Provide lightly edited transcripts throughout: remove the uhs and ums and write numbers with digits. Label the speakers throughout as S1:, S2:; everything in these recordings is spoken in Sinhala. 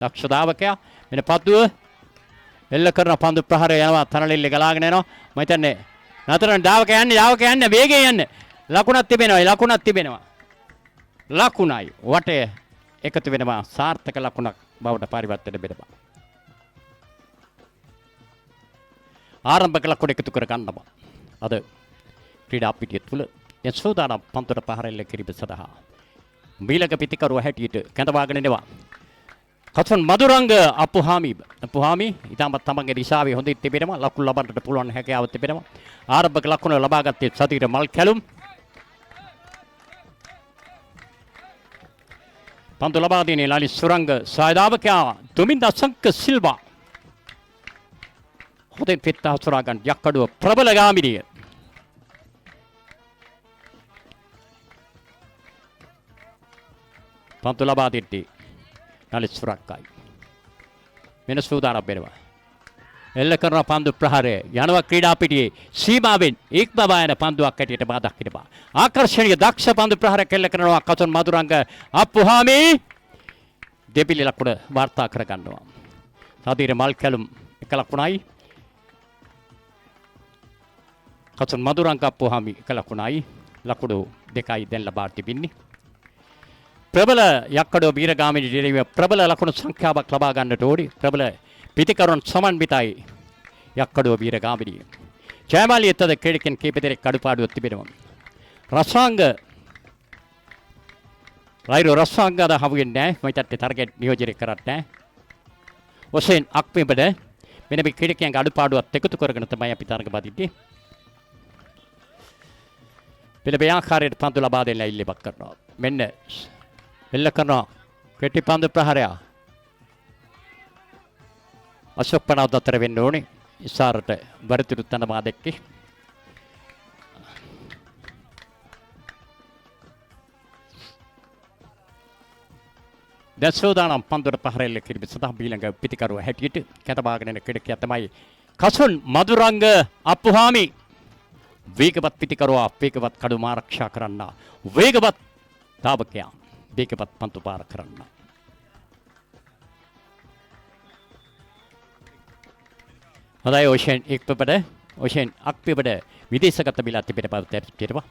S1: දක්ෂ ධාවකයා මෙන්න පද්දුව එල්ල කරන පන්දු ප්‍රහාරය යනවා තනලිල්ල ගලාගෙන යනවා මම හිතන්නේ නතරන ධාවකයා යන්නේ වේගයෙන් යන්නේ ලකුණක් තිබෙනවා ලකුණයි වටය එකතු වෙනවා සාර්ථක ලකුණක් බවට පරිවර්තන වෙනවා ආරම්භක ලකුණ එකතු කර ගන්නවා අද ක්‍රීඩා පිටිය තුල යසෝදානම් පන්දුට පහර එල්ල කිරීම සඳහා මීලක පිටිකරුව හැටියට කැඳවාගෙන එනවා කසන් මදුරංග අපුහාමි ඊටමත් තමන්ගේ දිශාවේ හොඳින් තිබෙනවා ලකුණු ලබන්නට පුළුවන් හැකියාව තිබෙනවා ආරම්භක ලකුණ ලබාගත්තේ සතීර මල් කැලුම් පන්දු ලබා දෙන්නේ ලාලි සුරංග සායදාවකයා දුමින්ද අසංක සිල්වා හොඳින් පිට හසුරා ගන්න යක්කඩුව ප්‍රබල ගාමිණිය පන්දු ලබා දෙන්නේ ලාලි සුරංගයි වෙන සූදානම් වෙනවා එල්ල කරන පන්දු ප්‍රහාරය යනවා ක්‍රීඩා පිටියේ සීමාවෙන් ඉක්මවා යන පන්දුවක් හැටියට බාධා කිරපා ආකර්ෂණීය දක්ෂ පන්දු ප්‍රහාරයක් එල්ල කරනවා කසන් මදුරංග අප්පුහාමි දෙපිලි ලකුණ වාර්තා කර ගන්නවා සාදීර මල් කැලුම් එක ලකුණයි කසන් මදුරංග අප්පුහාමි එක ලකුණයි ලකුණු දෙකයි දැන් ලබා තිබින්නේ ප්‍රබල යක්කඩෝ බීරගාමිණී දිරිම ප්‍රබල ලකුණු සංඛ්‍යාවක් ලබා ගන්නට ඕනි ප්‍රබල පිටිකරුවන් සමන්විතයි යක්කඩෝ බීරගාමිණී ජයමාලිය තද ක්‍රීඩකයන් කීප දෙනෙක් අඩුපාඩුවක් තිබෙනවා රසාංග අද හමු වෙන්නේ නැහැ මම හිතන්නේ ටාගට් නියෝජනය කරන්නේ නැහැ ඔසෙන් අක්පෙඹඩ මෙන්න මේ ක්‍රීඩකයන්ගේ අඩුපාඩුවත් එකතු කරගෙන තමයි අපි තරඟ බදින්නේ පිළිබේ ආකාරයට පන්දු ලබා දෙන්න ඉල්ලීමක් කරනවා මෙන්න එල්ල කරනවා කෙටි පන්දු ප්‍රහාරය අශෝක් පනව් අතර වෙන්න ඕනේ ඉස්සරට වරතුරු තනමා දෙක්කේ දසෝදානම් පන්දුර පහර එල්ල කිරීම සඳහා බීලඟ පිටිකරුව හැටියට කැතබාගෙන යන ක්‍රීඩකයා තමයි කසුන් මදුරංග අප්පුහාමි වේගවත් පිටිකරුවා වේගවත් කඩුම ආරක්ෂා කරන්න වේගවත් ධාවකයා වේගවත් පන්තු පාර කරන්න හොඳයි ඔෂෙන් අක්පෙබඩ විදේශගත බිලා තිබෙන බව තේරෙනවා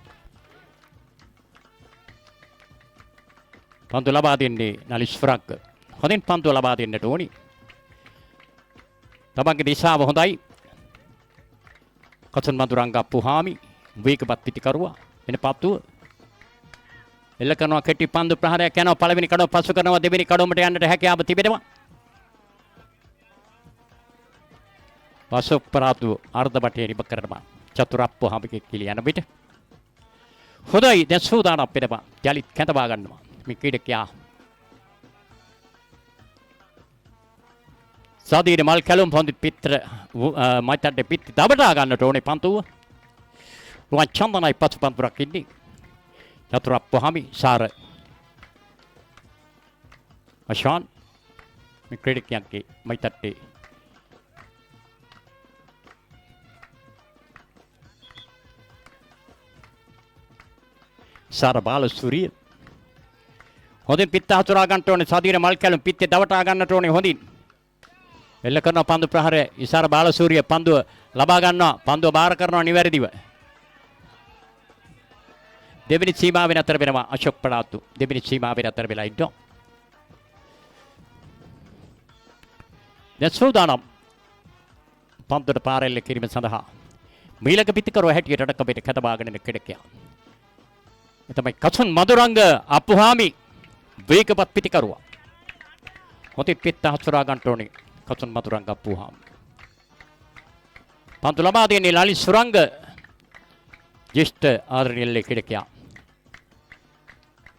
S1: පන්දු ලබා දෙන්නේ නලිස් ෆ්‍රාග් හොඳින් පන්දු ලබා දෙන්නට ඕනි තමන්ගේ දිශාව හොඳයි කසන් මදුරංග අප්පුහාමි වේගවත් පිටිකරුවා වෙන පත්තුව එල්ල කරනවා කෙටි පන්දු ප්‍රහාරයක් යනවා පළවෙනි කඩව පසු කරනවා දෙවෙනි කඩවමට යන්නට හැකියාව තිබෙනවා වසොප්පරාතු අර්ධ බටේ ඉබ කරනවා චතුරප්පුහාමිගේ කිලි යන විට හොඳයි දැන් සූදානම් වෙනවා යලිත් කැඳවා ගන්නවා මේ ක්‍රීඩකයා සාදීන මල් කැලුම් පොන්දි පිටර මයිතඩේ පිටි දබඩා ගන්නට ඕනේ පන්තුව රුවන් චන්දනයි පසු පන්තුරක් ඉන්නේ චතුරප්පුහාමි සාර අෂාන් මේ ක්‍රීඩකයන්ගේ මයිතඩේ සාර බාලසූරිය හොඳින් පිට හසුරා ගන්නට ඕනේ සාදීන මල් කැලුම් පිටේ දවටා ගන්නට ඕනේ හොඳින් එල්ල කරන පන්දු ප්‍රහාරය ඉසාර බාලසූරිය පන්දුව ලබා ගන්නවා පන්දුව බාර කරනවා නිවැරදිව දෙවෙනි සීමාවෙන් අතර වෙනවා අශෝක් පඩාතු දෙවෙනි සීමාවෙන් අතර වෙලා ඉන්නවා දැන් සූදානම් පන්දුවට පාර එල්ල කිරීම සඳහා මීලක පිටිකරුව හැටියට අඩකමට කැඳවාගෙන යන ක්‍රීඩකයා තමයි කසන් මදුරංග අප්පුහාමි වේගවත් පිටිකරුවා හොඳින් පිට හසුරා ගන්නට ඕනේ කසන් මදුරංග අප්පුහාමි පන්දු ලබා දෙන්නේ ලාලි සුරංග ජේෂ්ඨ ආදරණීය ක්‍රීඩකයා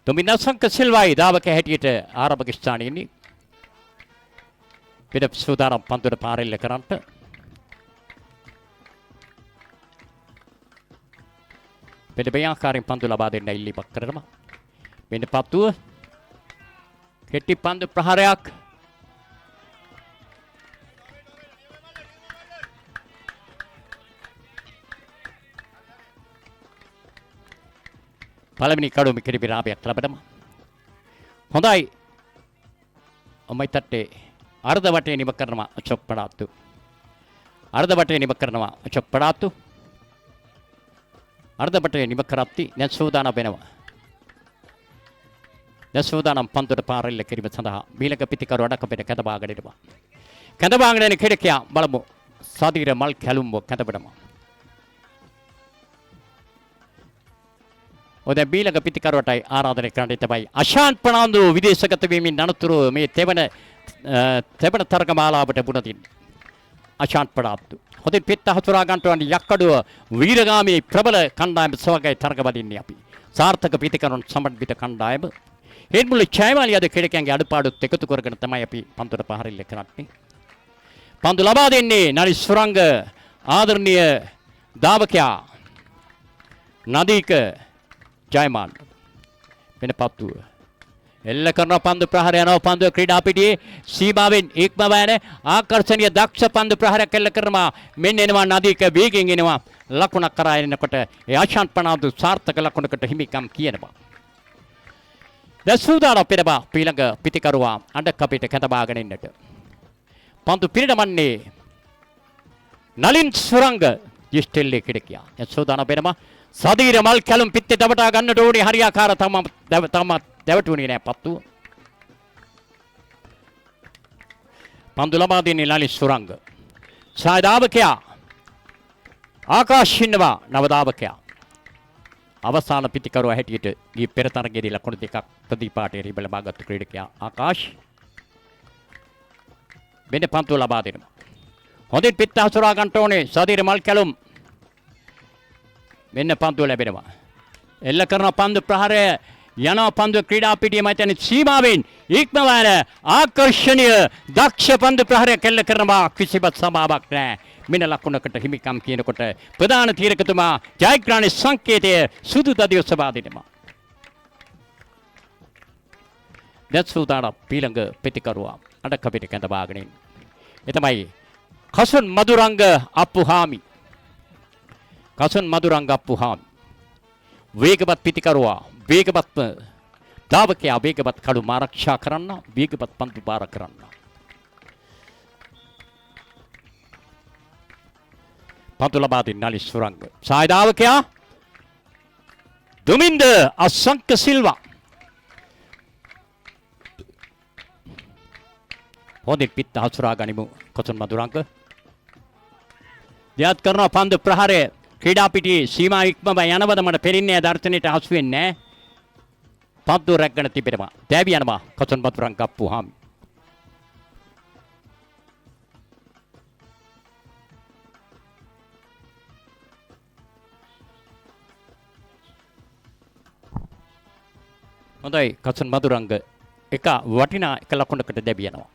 S1: දුමින්දසංක සිල්වායි ධාවක හැටියට ආරම්භක ස්ථානයේ ඉන්නේ පිට සූදානම් පන්දුවට පාර එල්ල කරන්නට පිළිබේ ආකාරයෙන් පන්දු ලබා දෙන්න ඉල්ලීමක් කරනවා මෙන්න පත්තුව කෙටි පන්දු ප්‍රහාරයක් පළවෙනි කඩුව මිකිරි විරාමයක් ලැබෙනවා හොඳයි මයිතට්ටේ අර්ධ වටේ නිම කරනවා අශෝක් පඩාතු. අර්ධ වටේ නිම කරනවා අශෝක් පඩාතු. අර්ධ වටේ නිම කරත්ති දැන් සූදානම් වෙනවා. දැන් සූදානම් පන්දුට පාරෙල්ල කිරීම සඳහා මීළඟ පිටිකරු අඩකපෙට කැඳවාගෙන ඉන්නවා. කැඳවාගෙන යන කෙඩකියා බලමු. සාදීර මල් කැලුම්ව කැඳවනවා. ඔය දැන් මීළඟ පිටිකරුවටයි ආරාධනය කරන්න තමයි අශාන්ත් ප්‍රනාන්දු විදේශගත වීමෙන් අනතුරු මේ තෙවන තරගමාලාවට මුණ දෙන්නේ. අශාන්ත් ප්‍රනාන්දු හොඳින් පිට හසුරා ගන්නට වන යක්කඩුව වීරගාමී ප්‍රබල කණ්ඩායම සවගයි තරගවදින්නේ අපි. සාර්ථක පිටිකරුවන් සමන්විත කණ්ඩායම හෙන්මුල චයමාලියද කෙඩකයන්ගේ අඩපාඩුත් එකතු කරගෙන තමයි අපි පන්දුට පහරිල්ල කරන්නේ. පන්දු ලබා දෙන්නේ නරි සුරංග ආදරණීය දාවකයා නදීක ජයමාන් වෙන පත්තුව එල්ල කරන පන්දු ප්‍රහාරය යනවා. පන්දු ක්‍රීඩා පිටියේ සීමාවෙන් ඉක්මව යන ආකර්ෂණීය දක්ෂ පන්දු ප්‍රහාරයක් එල්ල කරනවා. මෙන්න එනවා නදීක වේගෙන් එනවා. ලකුණක් කරා එනකොට ඒ අශාන්ත් ප්‍රනාන්දු සාර්ථක ලකුණකට හිමිකම් කියනවා. දසුදාන පෙරබා ඊළඟ පිටිකරුවා අඬකපිට කැඳවාගෙන ඉන්නට පන්දු පිරිනමන්නේ නලින් සුරංග ජිස්ටෙල්ලේ කිඩකියා. දසුදාන පෙරබා සදීර මල් කැලුම් පිටේ දවටා ගන්නට ඕනේ. හරියාකාර තම දැවටුනේ නෑ පත්තු. පන්දු ලබා දෙන්නේ නලින් සුරංග. සායදාවකයා ආකාශින්නවා නවදාවකයා. අවසාන පිටිකරුවා හැටියට ගිය පෙර තරගයේදී ලකුණු දෙකක් ප්‍රතිපාඨයේ රිබල බාගත් ක්‍රීඩකයා ආකාශ් මෙන්න පන්දු ලබා දෙනවා. හොඳින් පිට හසුරා ගන්න ඕනේ සදීර මල් කැලුම්. මෙන්න පන්දු ලැබෙනවා. එල්ල කරන පන්දු ප්‍රහාරය යනවා. පන්දු ක්‍රීඩා පිටියේ මැතන සීමාවෙන් ඉක්මවන ආකර්ෂණීය දක්ෂ පන්දු ප්‍රහාරයක් එල්ල කරනවා. කිසිම සමාවක් නැහැ. මෙන්න ලකුණකට හිමිකම් කියනකොට ප්‍රධාන තීරකතුමා ජයග්‍රහණ සංකේතය සුදු දදිය සබා දෙනවා. දැත්සුදාන පීළඟ පිටිකරුවා අඩකපිට කැඳවාගෙන ඉන්න. ඒ තමයි කසුන් මදුරංග අප්පුහාමි. කසුන් මදුරංග අප්පුහාමි වේගවත් පිටිකරුවා වේගවත් දාවකයා වේගවත් කඩු ආරක්ෂා කරන්න වේගවත් පන්දු බාර කරන්න. පන්දු ලබා දෙන නලින් සුරංග. සායදාවකයා දුමින්ද අසංක සිල්වා. හොඳින් පිට හසුරා ගනිමු කසුන් මදුරංග. දෙයක් කරන පන්දු ප්‍රහාරය ක්‍රීඩා පිටියේ සීමා ඉක්මව යනවද මට පෙරින්නේ දර්ශනයට හසු වෙන්නේ නැහැ. පන්දු රැගෙන තිබෙනවා. දැවි යනවා කසුන් මදුරංග අප්පුහාමි. හොඳයි කසුන් මදුරංග එක වටිනා එක ලකුණකට දැවි යනවා.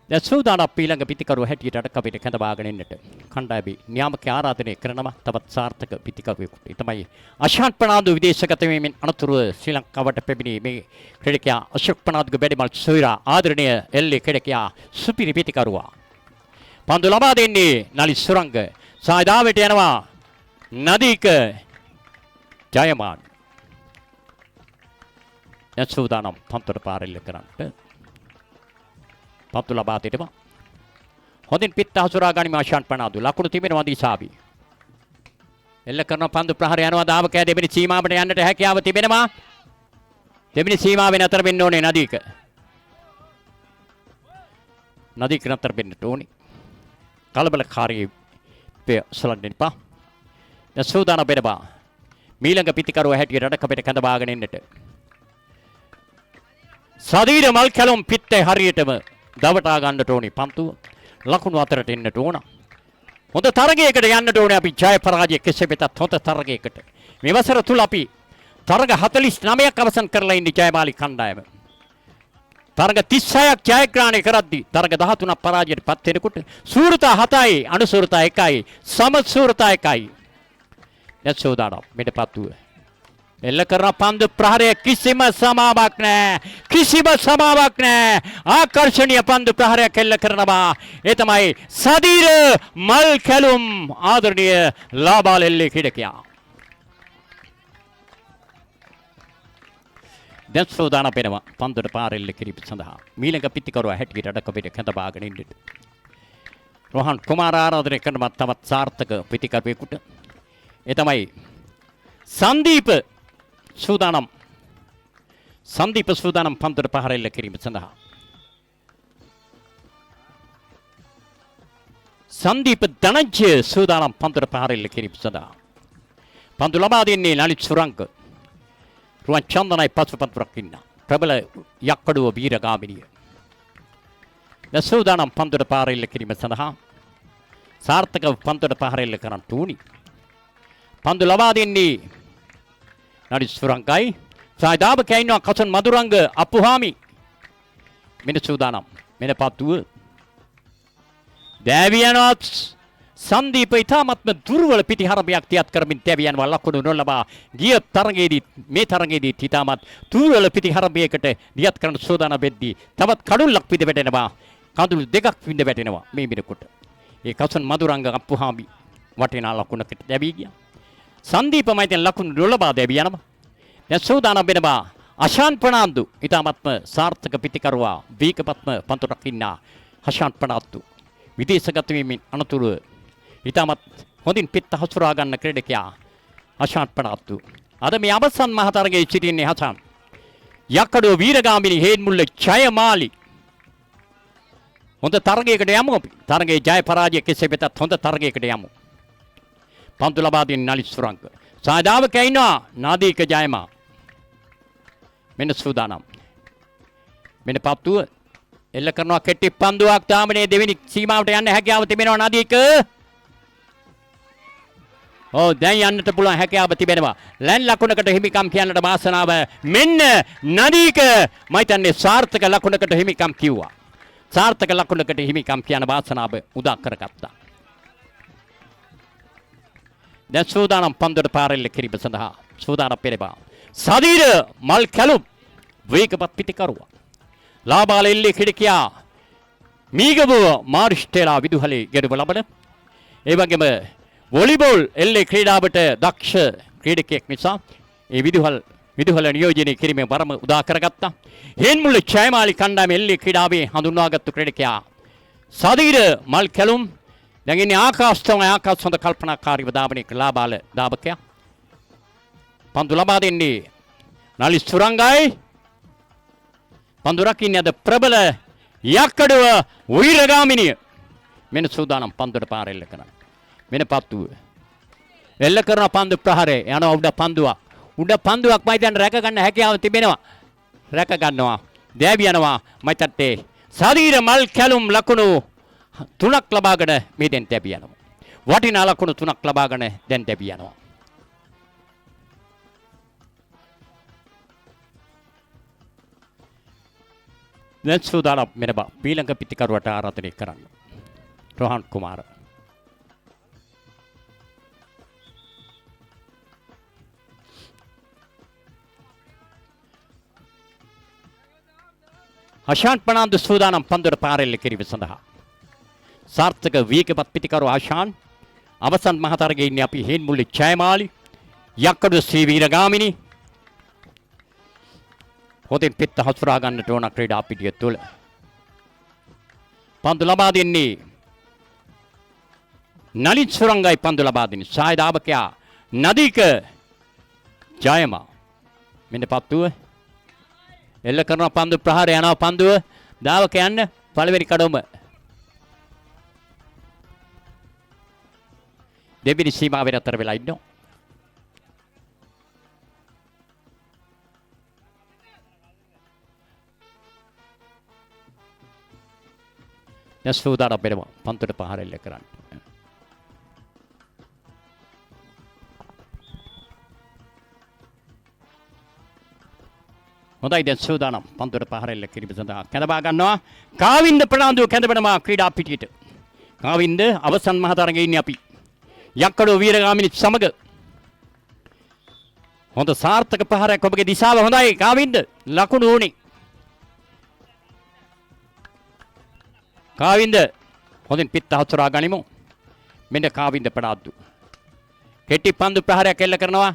S1: දැන් සූදානම් ඊළඟ පිටිකරුව හැටියට අඩකපිට කැඳවාගෙන ඉන්නට කණ්ඩායමේ නියාමක ආරාධනය කරනවා තවත් සාර්ථක පිටිකරුවෙකුට. ඒ තමයි අශාන්ත් ප්‍රනාන්දු විදේශගත වීමෙන් අනතුරුව ශ්‍රී ලංකාවට පැමිණි මේ ක්‍රීඩකයා අශෝක් ප්‍රනාන්දුගේ බැඩිමල් සොයුරා ආදරණීය එල්ලේ ක්‍රීඩකයා සුපිරි පිටිකරුවා. පන්දු ලබා දෙන්නේ නලින් සුරංග. සායදාවට යනවා නදීක ජයමාන්. දැන් සූදානම් පන්දුට පාරෙල්ල කරන්නට පන්දු ලබා දෙනවා. හොඳින් පිට හසුරා ගනිමු අශාන්ත් ප්‍රනාන්දු. ලකුණු තිබෙනවා දිසාවි. එල්ල කරන පන්දු ප්‍රහාරය යනවා. දාවකයා දෙවෙනි සීමාවට යන්නට හැකියාව තිබෙනවා. දෙවෙනි සීමාවෙන් අතර වෙන්න ඕනේ නදීක. නදීක අතර වෙන්නට ඕනේ. කලබලකාරී සලන්නේ පා. දැන් සූදානම් වෙනවා. මීළඟ පිටිකරුව හැටියට අඩකපිට කැඳවාගෙන ඉන්නට සදීර මල් කැලුම් පිටේ හරියටම දවටා ගන්නට ඕනේ. පන්දු ලකුණු අතරට එන්නට ඕන. හොඳ තරගයකට යන්නට ඕනේ අපි. ජය පරාජය කෙසේ වෙතත් හොඳ තරගයකට. මේ වසර තුල අපි තරග 49ක් අවසන් කරලා ඉන්නේ ජයමාලි කණ්ඩායම. තරග 36ක් ජයග්‍රහණය කරද්දී තරග 13ක් පරාජයට පත් වෙනකොට සූරතා 7යි අනුසූරතා 1යි සමසූරතා 1යි. දැන් සෝදානම් මෙන්න පත්තුව එල්ල කරන පන්දු ප්‍රහාරය කිසිම සමාවක් නැහැ. කිසිම සමාවක් නැහැ. ආකර්ෂණීය පන්දු ප්‍රහාරයක් එල්ල කරනවා. ඒ තමයි සදීර මල් කැලුම් ආදරණීය ලාබාලෙල්ලේ ක්‍රීඩකයා. දැන් සෝදානම් වෙනවා පන්දුවට පාරෙල්ල කිරීම සඳහා. මීළඟ පිටිකරුවා හැටියට අඩකපිට කැඳ බාගෙන ඉන්නට. රෝහන් කුමාර ආරාධනය කරනවා තවත් සාර්ථක පිටිකරුවෙකුට. ඒ තමයි සංදීප සූදානම්. සංදීප සූදානම් පන්දුවට පාරෙල්ල කිරීම සඳහා. සංදීප ධනංජය සූදානම් පන්දුවට පාරෙල්ල කිරීම සඳහා. පන්දු ලබා දෙන්නේ ලලිත් සුරංග. රුවන් චන්දනයි පසුපන්දුරක් ඉන්න. ප්‍රබල යක්කඩුව වීරගාමිනිය. දැන් සූදානම් පන්දුවට පාරෙල්ල කිරීම සඳහා සාර්ථකව පන්දුවට පාරෙල්ල කරන්න තුනි. පන්දු ලබා දෙන්නේ ලලිත් සුරංගයි. සායදාබකයා ඉන්නවා කසන් මදුරංග අප්පුහාමි. මෙන්න සූදානම්. මෙන්න පත්තුව. දෑවියනොත් සංදීප ඉතාමත්ම දුර්වල පිටිහරඹයක් තියත් කරමින් තැවියනවා ලකුණු නොලබා ගිය තරගයේදී මේ තරගයේදී ඉතාමත් දුර්වල පිටිහරඹයකට දියත් කරන සෝදානම් වෙද්දී තවත් කඩුල්ලක් පිට වැටෙනවා. කඳුළු දෙකක් පිට වැටෙනවා මේ මිනිකට. ඒ කසන් මදුරංග අප්පුහාමි වටිනා ලකුණකට දැවි ගියා. සංදීප මයිතෙන් ලකුණු නොලබා දැවියනවා. දැන් සෝදානම් වෙනවා අශාන් ප්‍රනාන්දු ඉතාමත්ම සාර්ථක පිටිකරුවා වීකපත්ම පන්තුරක් ඉන්නා අශාන් ප්‍රනාන්දු විදේශගත වීමෙන් අනතුරුව ඉතාමත් හොඳින් පිට හසුරා ගන්න ක්‍රීඩකයා අශාන් ප්‍රනාන්දු. අද මේ අවසන් මහ තරගයේ සිටින්නේ හසන්. යක්කඩුව වීරගාමිනී හේන්මුල්ල ජයමාලි. හොඳ තරගයකට යමු අපි. තරගයේ ජය පරාජය කෙසේ වෙතත් හොඳ තරගයකට යමු. පන්දු ලබා දෙන නලිත් සුරංග. සාදාවකයා ඉන්නවා නාදීක ජයමා. මෙන්න සූදානම්. මෙන්න පත්තුව එල්ල කරනවා කෙටි පන්දුවක් තාමනේ දෙවෙනි සීමාවට යන්න හැකියාව තිබෙනවා නාදීක. ඔව් දැන් යන්නට පුළුවන් හැකියාව තිබෙනවා. ලැන් ලකුණකට හිමිකම් කියන්නට වාසනාව මෙන්න නදීක මම හිතන්නේ සාර්ථක ලකුණකට හිමිකම් කිව්වා. සාර්ථක ලකුණකට හිමිකම් කියන වාසනාව උදා කරගත්තා. දැන් සූදානම් පන්දුවට පාරෙල්ල කිරීම සඳහා සූදානම් පෙරබා. සදීර මල් කැලුම් වේගවත් පිටිකරුවා. ලාබාල එල්ලේ ක්‍රීඩකයා මීගබුව මාරිස්ටේලා විදුහලේ ගෙඩුව ලබන ඒ වගේම වොලිබෝල් එල්ලේ ක්‍රීඩාවට දක්ෂ ක්‍රීඩකයෙක් නිසා ඒ විදුහල නියෝජනය කිරීමේ වරම උදා කරගත්තා. හේන්මුල්ල ජයමාලි කණ්ඩායම එල්ලේ ක්‍රීඩාවේ හඳුන්වාගත්තු ක්‍රීඩකයා සදීර මල් කැලුම්. දැන් ඉන්නේ ආකාශ තමයි ආකාශ හොඳ කල්පනාකාරීව ධාවනය කළ ලාබාල දාබකයා. පන්දු ලබා දෙන්නේ නලිත් සුරංගයි. පන්දු රකින්නේ අද ප්‍රබල යක්කඩුව වීරගාමිනිය. මෙන්න සූදානම් පන්දුවට පාරෙල්ල කරන්න. මෙන්න පත්තුව. එල්ල කරන පන්දු ප්‍රහාරය යනවා උඩ පන්දුවක්. උඩ පන්දුවක් මයිතන් රැක ගන්න හැකියාව තිබෙනවා. රැක ගන්නවා. දෑවියනවා මයිතට්ටේ. සදීර මල් කැලුම් ලකුණු 3ක් ලබාගෙන මේ දැන් තැබියනවා. වටිනා ලකුණු 3ක් ලබාගෙන දැන් තැබියනවා. දැන් සූදානම් වෙනවා ඊළඟ පිටිකරුවට ආරාධනය කරන්න. රෝහන් කුමාර. අශාන් ප්‍රනාන්දු සූදානම් පන්දුවට පාරෙල්ල කිරීම සඳහා. සාර්ථක වේගවත් පිටිකරුවා අශාන්. අවසන් මහ තරගයේ ඉන්නේ අපි හේන්මුල්ල ජයමාලි යක්කඩුව ශ්‍රී වීරගාමිනී. හොඳින් පිට හසුරා ගන්නට ඕන ක්‍රීඩා පිටිය තුළ. පන්දු ලබා දෙන්නේ නලිත් සුරංගයි පන්දු ලබා දෙන්නේ. සායදාබකයා නදීක ජයමා. මෙන්න පත්තුව. එල්ල කරන පන්දු ප්‍රහාරය යනවා පන්දුව. දාවක යන්න පළවෙනි කඩොම. දෙවෙනි සීමාවෙන් අතර වෙලා ඉන්නවා. දැන් සූදානම් වෙනවා පන්දුවට පාරෙල්ල කරන්න. හොඳයි දැන් සූදානම් පන්දුවට පාරෙල්ල කිරීම සඳහා කැඳවා ගන්නවා. කාවින්ද ප්‍රනාන්දු කැඳවනවා ක්‍රීඩා පිටියට. කාවින්ද අවසන් මහ තරගයේ ඉන්නේ අපි. යක්කඩුව වීරගාමිනී සමග. හොඳ සාර්ථක ප්‍රහාරයක් ඔබගේ දිශාව හොඳයි කාවින්ද. ලකුණු ඕනේ. කාවින්ද හොඳින් පිට හසුරා ගනිමු. මෙන්න කාවින්ද ප්‍රනාන්දු. කෙටි පන්දු ප්‍රහාරයක් එල්ල කරනවා.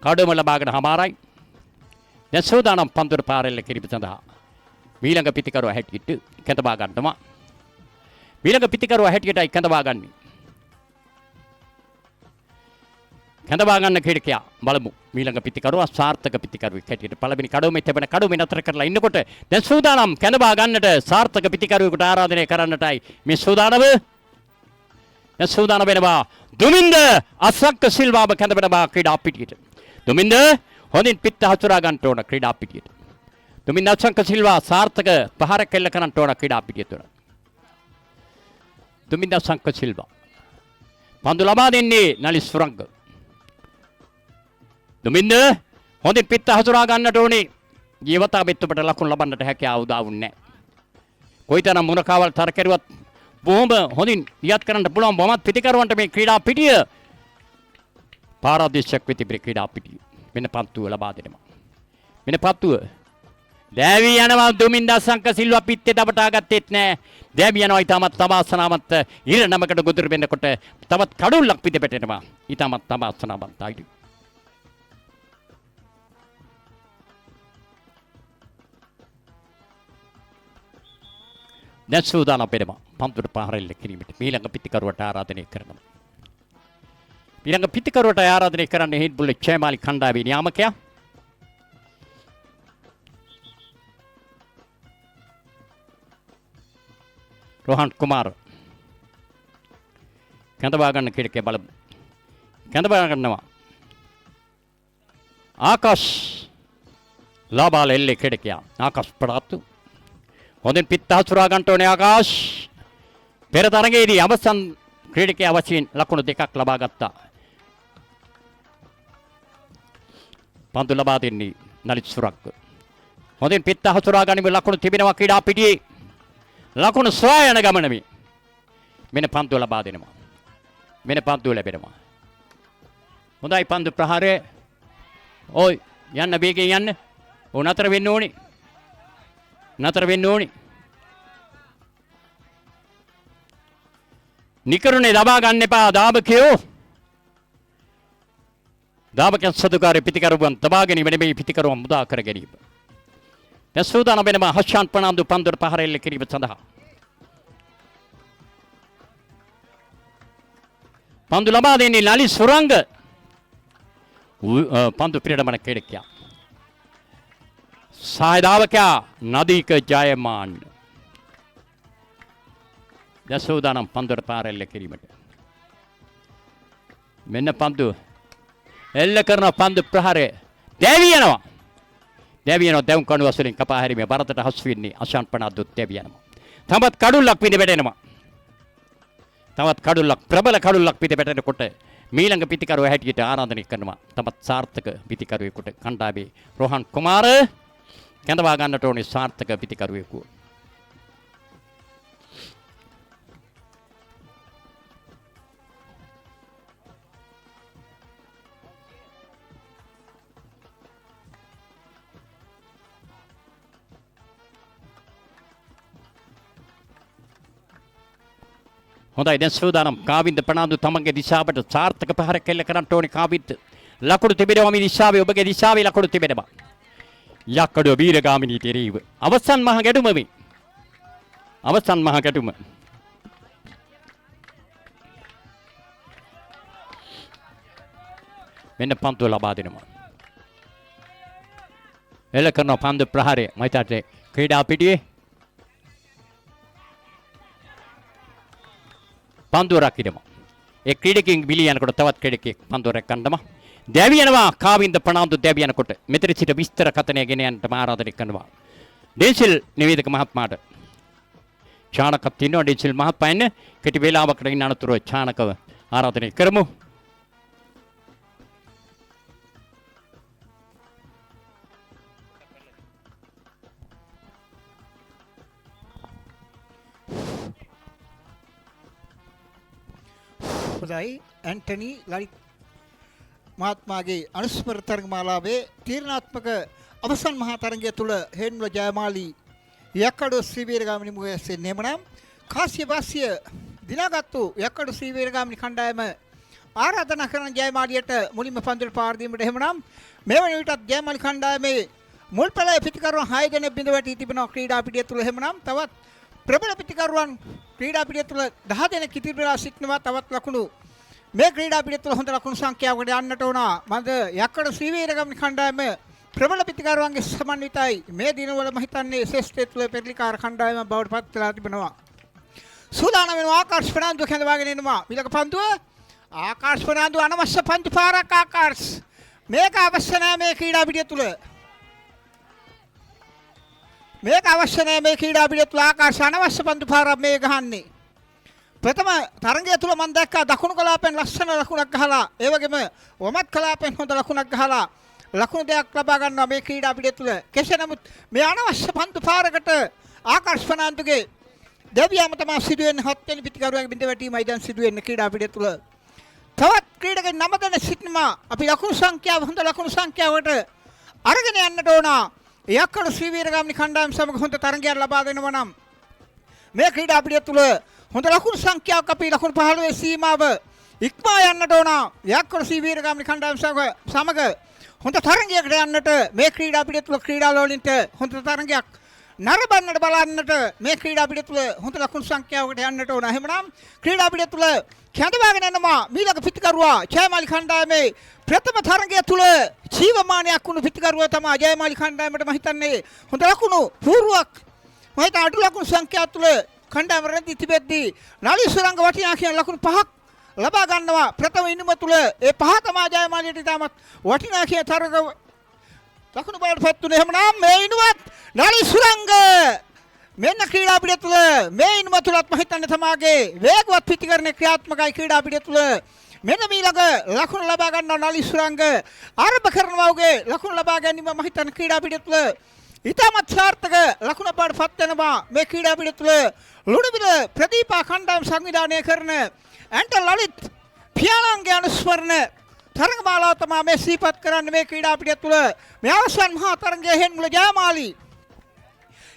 S1: කඩුම ලබාගෙන හමාරයි. දැන් සූදානම් පන්දුර පාරෙල්ල කිරීම සඳහා මීළඟ පිතිකරුවා හැටියට කැඳවා ගන්නවා. මීළඟ පිතිකරුවා හැටියටයි කැඳවා ගන්නේ. කැඳවා ගන්න ක්‍රීඩකයා බලමු. මීළඟ පිතිකරුවා සාර්ථක පිතිකරුවෙක් හැටියට පළවෙනි කඩුමේ තිබෙන කඩුමේ නතර කරලා ඉන්නකොට දැන් සූදානම් කැඳවා ගන්නට සාර්ථක පිතිකරුවෙකුට ආරාධනය කරන්නටයි මේ සූදානම. දැන් සූදානම් වෙනවා දුමින්ද අසක්ක සිල්වාම කැඳවනවා ක්‍රීඩා පිටියට. දුමින්ද හොඳින් පිට හසුරා ගන්න ඕන ක්‍රීඩා පිටියට. දුමින්ද අසක්ක සිල්වා සාර්ථක පහරක් එල්ල කරන්න ඕන ක්‍රීඩා පිටියට. දුමින්ද අසක්ක සිල්වා පන්දු ලබා දෙන්නේ නලි සුරංග. දුමින්ද හොඳින් පිට හසුරා ගන්නට ඕනේ. ජීවතා බෙත්තුපට ලකුණු ලබන්නට හැකියාව උදා වුන්නේ නැහැ. කොයිතරම් මුරකාවල් තර කෙරුවත් බොහොම හොඳින් ඉවත් කරන්න පුළුවන් බොමත් පිටිකරුවන්ට මේ ක්‍රීඩා පිටිය පාරාදීශයක් වෙති ක්‍රීඩා පිටිය මෙන්න පන්තුව ලබා දෙනවා. මෙන්න පන්තුව දෑවි යනවා දුමින්ද අසංක සිල්වා පිත්තේ දබටා ගත්තෙත් නෑ. දෑවි යනවා ඊටමත් තමාසනාමත් ඉර නමකට ගොදුරු වෙන්නකොට තවත් කඩුල්ලක් පිට පැටෙනවා. ඊටමත් තමාසනාමත්යි. දැන් සූදානම් වෙනවා පන්දුර පහරෙල්ල කිරීමට මීළඟ පිටිකරුවට ආරාධනය කරනවා. ඊළඟ පිටිකරුවට ආරාධනය කරන්නේ හිට් බුල්ලේ ජයමාලි කණ්ඩායමේ නියාමකයා. රෝහන් කුමාර කැඳවා ගන්න ක්‍රීඩකයා බලමු. කැඳවා ගන්නවා ආකාශ් ලාබාල එල්ලේ ක්‍රීඩකයා ආකාශ් ප්‍රාප්තු හොඳින් පිට හසුරා ගන්න ඕනේ ආකාශ්. පෙර තරගයේදී අවසන් ක්‍රීඩකයා වශයෙන් ලකුණු දෙකක් ලබා ගත්තා. පන්දු ලබා දෙන්නේ නලිත් සුරංග. හොඳින් පිට හසුරා ගැනීම ලකුණු තිබෙනවා ක්‍රීඩා පිටියේ. ලකුණු සොයා යන ගමන මේ. මෙන්න පන්දු ලබා දෙනවා. මෙන්න පන්දු ලැබෙනවා. හොඳයි පන්දු ප්‍රහාරය. ඔයි යන්න වේගෙන් යන්න. ඕ නතර වෙන්න ඕනේ. නතර වෙන්න ඕනේ. නිකරුණේ දබා ගන්න එපා දාබකයෝ. දාබකයන් සතුකාරී පිටිකරුවන් දබා ගැනීම නෙමෙයි පිටිකරුවන් මුදා කර ගැනීම. දැන් සූදානම් වෙනවා හෂාන් පනාන්දු පන්දුර පහරෙල්ල කිරීම සඳහා. පන්දු ලබා දෙන්නේ නලි සුරංග. පන්දු පිරිනමන ක්‍රීඩකයා. සහායදාවකයා නදීක ජයමාන්. දැන් සූදානම් පන්දුර පාරෙල්ල කිරීමට. මෙන්න පන්දු එල්ල කරන පන්දු ප්‍රහාරය දැවි යනවා. දැවි යනවා දැවුම් කණුව වශයෙන් කපා හැරීමේ බරතට හසු වෙන්නේ අශාන් පනාදුත් දැවි යනවා. තවත් කඩුල්ලක් පිට වැටෙනවා. තවත් කඩුල්ලක් ප්‍රබල කඩුල්ලක් පිට වැටෙනකොට මීළඟ පිටිකරුව හැටියට ආරාධනය කරනවා. තවත් සාර්ථක පිටිකරුවෙකුට කණ්ඩායමේ රෝහන් කුමාර කැඳවා ගන්නට ඕනේ සාර්ථක පිටිකරුවෙකු. හොඳයි දැන් සූදානම් කාවින්ද ප්‍රනාන්දු තමන්ගේ දිශාවට සාර්ථක පහරක් එල්ල කරන්න ඕනේ කාවින්ද. ලකුණු තිබෙනවා මේ දිශාවේ ඔබගේ දිශාවේ ලකුණු තිබෙනවා. යක්කඩ වීරගාමිනී තෙරීව අවසන් මහ ගැටුම මේ. අවසන් මහ ගැටුම. මෙන්න පන්දු ලබා දෙනවා. එල්ල කරන පන්දු ප්‍රහාරය මයිතට ක්‍රීඩා පිටියේ පන්දුව රකිනවා. ඒ ක්‍රීඩකෙන් බිලී යනකොට තවත් ක්‍රීඩකෙක් පන්දුව රැකගන්නවා. දැවි යනවා කාවින්ද ප්‍රනාන්දු දැවි යනකොට මෙතන සිට විස්තර කතනය ගෙන යන්නට ආරාධනය කරනවා. ඩේසිල් නිවේදක මහත්මයාට ඡානකක් තියෙනවා. ඩේසිල් මහත්මයා එන්න කෙටි වේලාවකට ඉන්න අනතුරුව ඡානකව ආරාධනය කරමු.
S2: හොඳයි ඇන්ටනි ලලිත් මහත්මයාගේ අනුස්මර තරගමාලාවේ තීරණාත්මක අවසන් මහා තරගය තුල හේන්මුල ජයමාලි යක්කඩ ශ්‍රී වීරගාමිණී මුවැස්සේ නෙමනම් කාසිය වාසිය දිනාගත්තු යක්කඩ ශ්‍රී වීරගාමිණී කණ්ඩායම ආරාධනා කරන ජයමාලියට මුලින්ම පන්දුවට පාර දීමට එහෙමනම් මෙවැනි විටත් ජයමාලි කණ්ඩායමේ මුල් පෙළේ පිටිකරුවන් 6 දෙනෙක් බිඳ වැටී තිබෙනවා ක්‍රීඩා පිටිය තුල. එහෙමනම් තවත් ප්‍රබල පිටිකරුවන් ක්‍රීඩා පිටිය තුල 10 දෙනෙක් ඉතිරි වෙලා සිටිනවා. තවත් ලකුණු මේ ක්‍රීඩා පිටිය තුල හොඳ ලකුණු සංඛ්‍යාවකට යන්නට ඕන. මන්ද යක්කඩ ශ්‍රීවීරගම කණ්ඩායම ප්‍රබල පිටිකරුවන්ගේ සමන්විතයි මේ දිනවල මම හිතන්නේ ශ්‍රේෂ්ඨ තුල පෙරලිකාර කණ්ඩායම බවට පත් වෙලා තිබෙනවා. සූදානම් වෙනවා ආකාශ ප්‍රනාන්දු කැඳවාගෙන එනවා. ඊළඟ පන්දුව ආකාශ ප්‍රනාන්දු අනවශ්‍ය පන්දු පාරක් ආකාශ මේක අවශ්‍ය නැහැ මේ ක්‍රීඩා පිටිය තුල. මේක අවශ්‍ය නැහැ මේ ක්‍රීඩා පිටිය තුල ආකාශ අනවශ්‍ය පන්දු පාරක් මේ ගහන්නේ. ප්‍රථම තරගය තුල මම දැක්කා දකුණු කලාපෙන් ලස්සන ලකුණක් ගහලා ඒ වගේම වමත් කලාපෙන් හොඳ ලකුණක් ගහලා ලකුණු දෙකක් ලබා ගන්නවා මේ ක්‍රීඩා පිටිය තුල. කෙසේ නමුත් මේ අනවශ්‍ය පන්දු පාරකට ආකාශ ප්‍රනාන්දුගේ දෙවියන්ම තමයි සිදුවෙන්නේ. 7 වෙනි පිටිකරුවගේ බිඳ වැටීමයි දැන් සිදුවෙන්නේ ක්‍රීඩා පිටිය තුල. තවත් ක්‍රීඩකයන් 9 දෙනෙක් සිටිනවා. අපි ලකුණු සංඛ්‍යාව හොඳ ලකුණු සංඛ්‍යාවට අරගෙන යන්නට ඕන. යක්කඩ ශ්‍රීවීරගාමිනී කණ්ඩායම සමග හොඳ තරගයක් ලබා දෙනවා නම් මේ ක්‍රීඩා පිටිය තුල හොඳ ලකුණු සංඛ්‍යාවක් අපි ලකුණු 15 සීමාව ඉක්මවා යන්නට ඕන. යක්කඩ ශ්‍රීවීරගාමිනී කණ්ඩායම සමග හොඳ තරගයකට යන්නට මේ ක්‍රීඩා පිටිය තුල ක්‍රීඩාලෝලින්ට හොඳ තරගයක් නරඹන්නට බලන්නට මේ ක්‍රීඩා පිටිය තුල හොඳ ලකුණු සංඛ්‍යාවකට යන්නට ඕන. එහෙමනම් ක්‍රීඩා පිටිය තුල කැඳවාගෙන යනවා මීළඟ පිටිකරුවා ජයමාලි කණ්ඩායමේ ප්‍රථම තරගය තුල ජීවමානයක් වුණු පිටිකරුවා තමයි ජයමාලි කණ්ඩායමට මම හිතන්නේ හොඳ ලකුණු පූර්වක් මම හිත අඩු ලකුණු සංඛ්‍යාව තුල කණ්ඩායම රැඳී තිබෙද්දී නලි සුරංග වටිනා කියන ලකුණු 5ක් ලබා ගන්නවා ප්‍රථම ඉනිම තුල. ඒ 5 තමයි ජයමාලියට ඉතාමත් වටිනා කියන තරග ලකුණු බවට පත් වුණේ. එහෙමනම් මේ ඉනුවත් නලි සුරංග මෙන්න ක්‍රීඩා පිටිය තුල මේ ඉනුම තුලත් මම හිතන්නේ තමාගේ වේගවත් පිටිකරණය ක්‍රියාත්මකයි ක්‍රීඩා පිටිය තුල. මෙන්න මීළඟ ලකුණු ලබා ගන්නවා නලි සුරංග ආරම්භ කරනවා උගේ ලකුණු ලබා ගැනීම මම හිතන්නේ ක්‍රීඩා පිටිය තුල ඉතාමත් සාර්ථක ලකුණ බවට පත් වෙනවා මේ ක්‍රීඩා පිටිය තුල. ලුණුවිල ප්‍රදීපා කණ්ඩායම සංවිධානය කරන ඇන්ටල් ලලිත් පියාණන්ගේ අනුස්මරණ තරගමාලාව තමයි මේ සිහිපත් කරන්නේ මේ ක්‍රීඩා පිටිය තුල. මේ අවසන් මහා තරගයේ හෙන්මුල ජයමාලි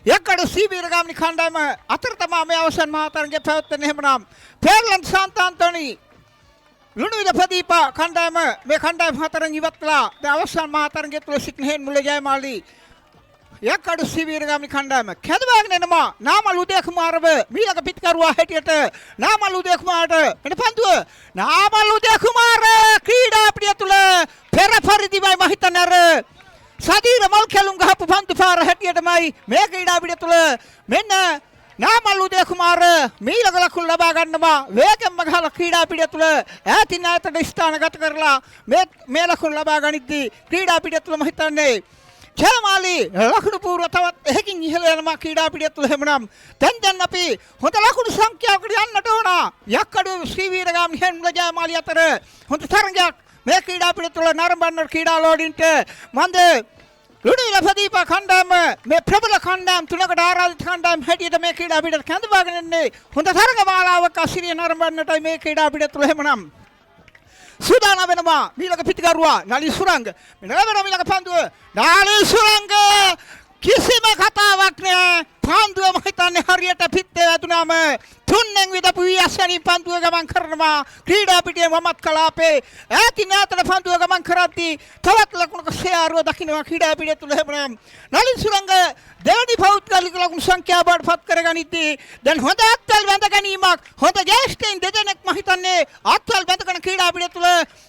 S2: යක්කඩ ශ්‍රීවීරගාමිනී කණ්ඩායම අතර තමයි මේ අවසන් මහා තරගය පැවැත්වෙන්නේ. එහෙමනම් පෙරලන් සාන්තාන්තෝනි ලුණුවිල ප්‍රදීපා කණ්ඩායම මේ කණ්ඩායම හතරෙන් ඉවත් කළා. දැන් අවසන් මහා තරගය තුල සිටින හෙන්මුල ජයමාලි යක්කඩ ශ්‍රීවීරගාමිනී කණ්ඩායම කැඳවාගෙන එනවා නාමල් උදය කුමාරව මීළඟ පිටිකරුවා හැටියට. නාමල් උදය කුමාරට මෙන්න පන්දුව නාමල් උදය කුමාර ක්‍රීඩා පිටිය තුල පෙර පරිදිමයි මම හිතන්නේ අර සදීර මල් කැලුම් ගහපු පන්දු පාර හැටියටමයි මේ ක්‍රීඩා පිටිය තුල මෙන්න නාමල් උදය කුමාර මීළඟ ලකුණු ලබා ගන්නවා. වේගෙන්ම ගහලා ක්‍රීඩා පිටිය තුල ඈතින් ඈතට ස්ථානගත කරලා මේ ලකුණු ලබා ගනිද්දී ක්‍රීඩා පිටිය තුල මම හිතන්නේ ජයමාලි ලකුණු පූර්ව තවත් එකකින් ඉහළ යනවා ක්‍රීඩා පිටිය තුල. එහෙමනම් දැන් අපි හොඳ ලකුණු සංඛ්‍යාවකට යන්නට ඕන. යක්කඩ ශ්‍රීවීරගාමිනී හෙන්මුල ජයමාලි අතර හොඳ තරගයක් මේ ක්‍රීඩා පිටිය තුල නරඹන්න ක්‍රීඩා ලෝඩින්ට මන්ද ලුණුවිල ප්‍රදීපා කණ්ඩායම මේ ප්‍රබල කණ්ඩායම් තුනකට ආරාධිත කණ්ඩායම් හැටියට මේ ක්‍රීඩා පිටියට කැඳවාගෙන ඉන්නේ. හොඳ තරගමාලාවක් අසිරිය නරඹන්නටයි මේ ක්‍රීඩා පිටිය තුල. එහෙමනම් සූදානම් වෙනවා මීළඟ පිටිකරුවා නලි සුරංග. මෙන්න මීළඟ පන්දුව නලි සුරංග කිසිම කතාවක් නෑ. පන්දුව මම හිතන්නේ හරියට පිටේ වැදුනාම තුන්ෙන් විදපු වියස්සනි පන්දුව ගමන් කරනවා ක්‍රීඩා පිටියේ වමත් කලාපේ ඈතින් ඈතට පන්දුව ගමන් කරද්දී තවත් ලකුණක ෂෙයාරුව දකින්නවා ක්‍රීඩා පිටිය තුල. එහෙමනම් නලින් සුරංග දෙවනි පෞද්ගලික ලකුණු සංඛ්‍යාව බවට පත් කරගනිද්දී දැන් හොඳ අත්වල වැඳ ගැනීමක් හොඳ ජේෂ්ඨයින් දෙදෙනෙක් මම හිතන්නේ අත්වල වැඳගෙන ක්‍රීඩා පිටිය තුල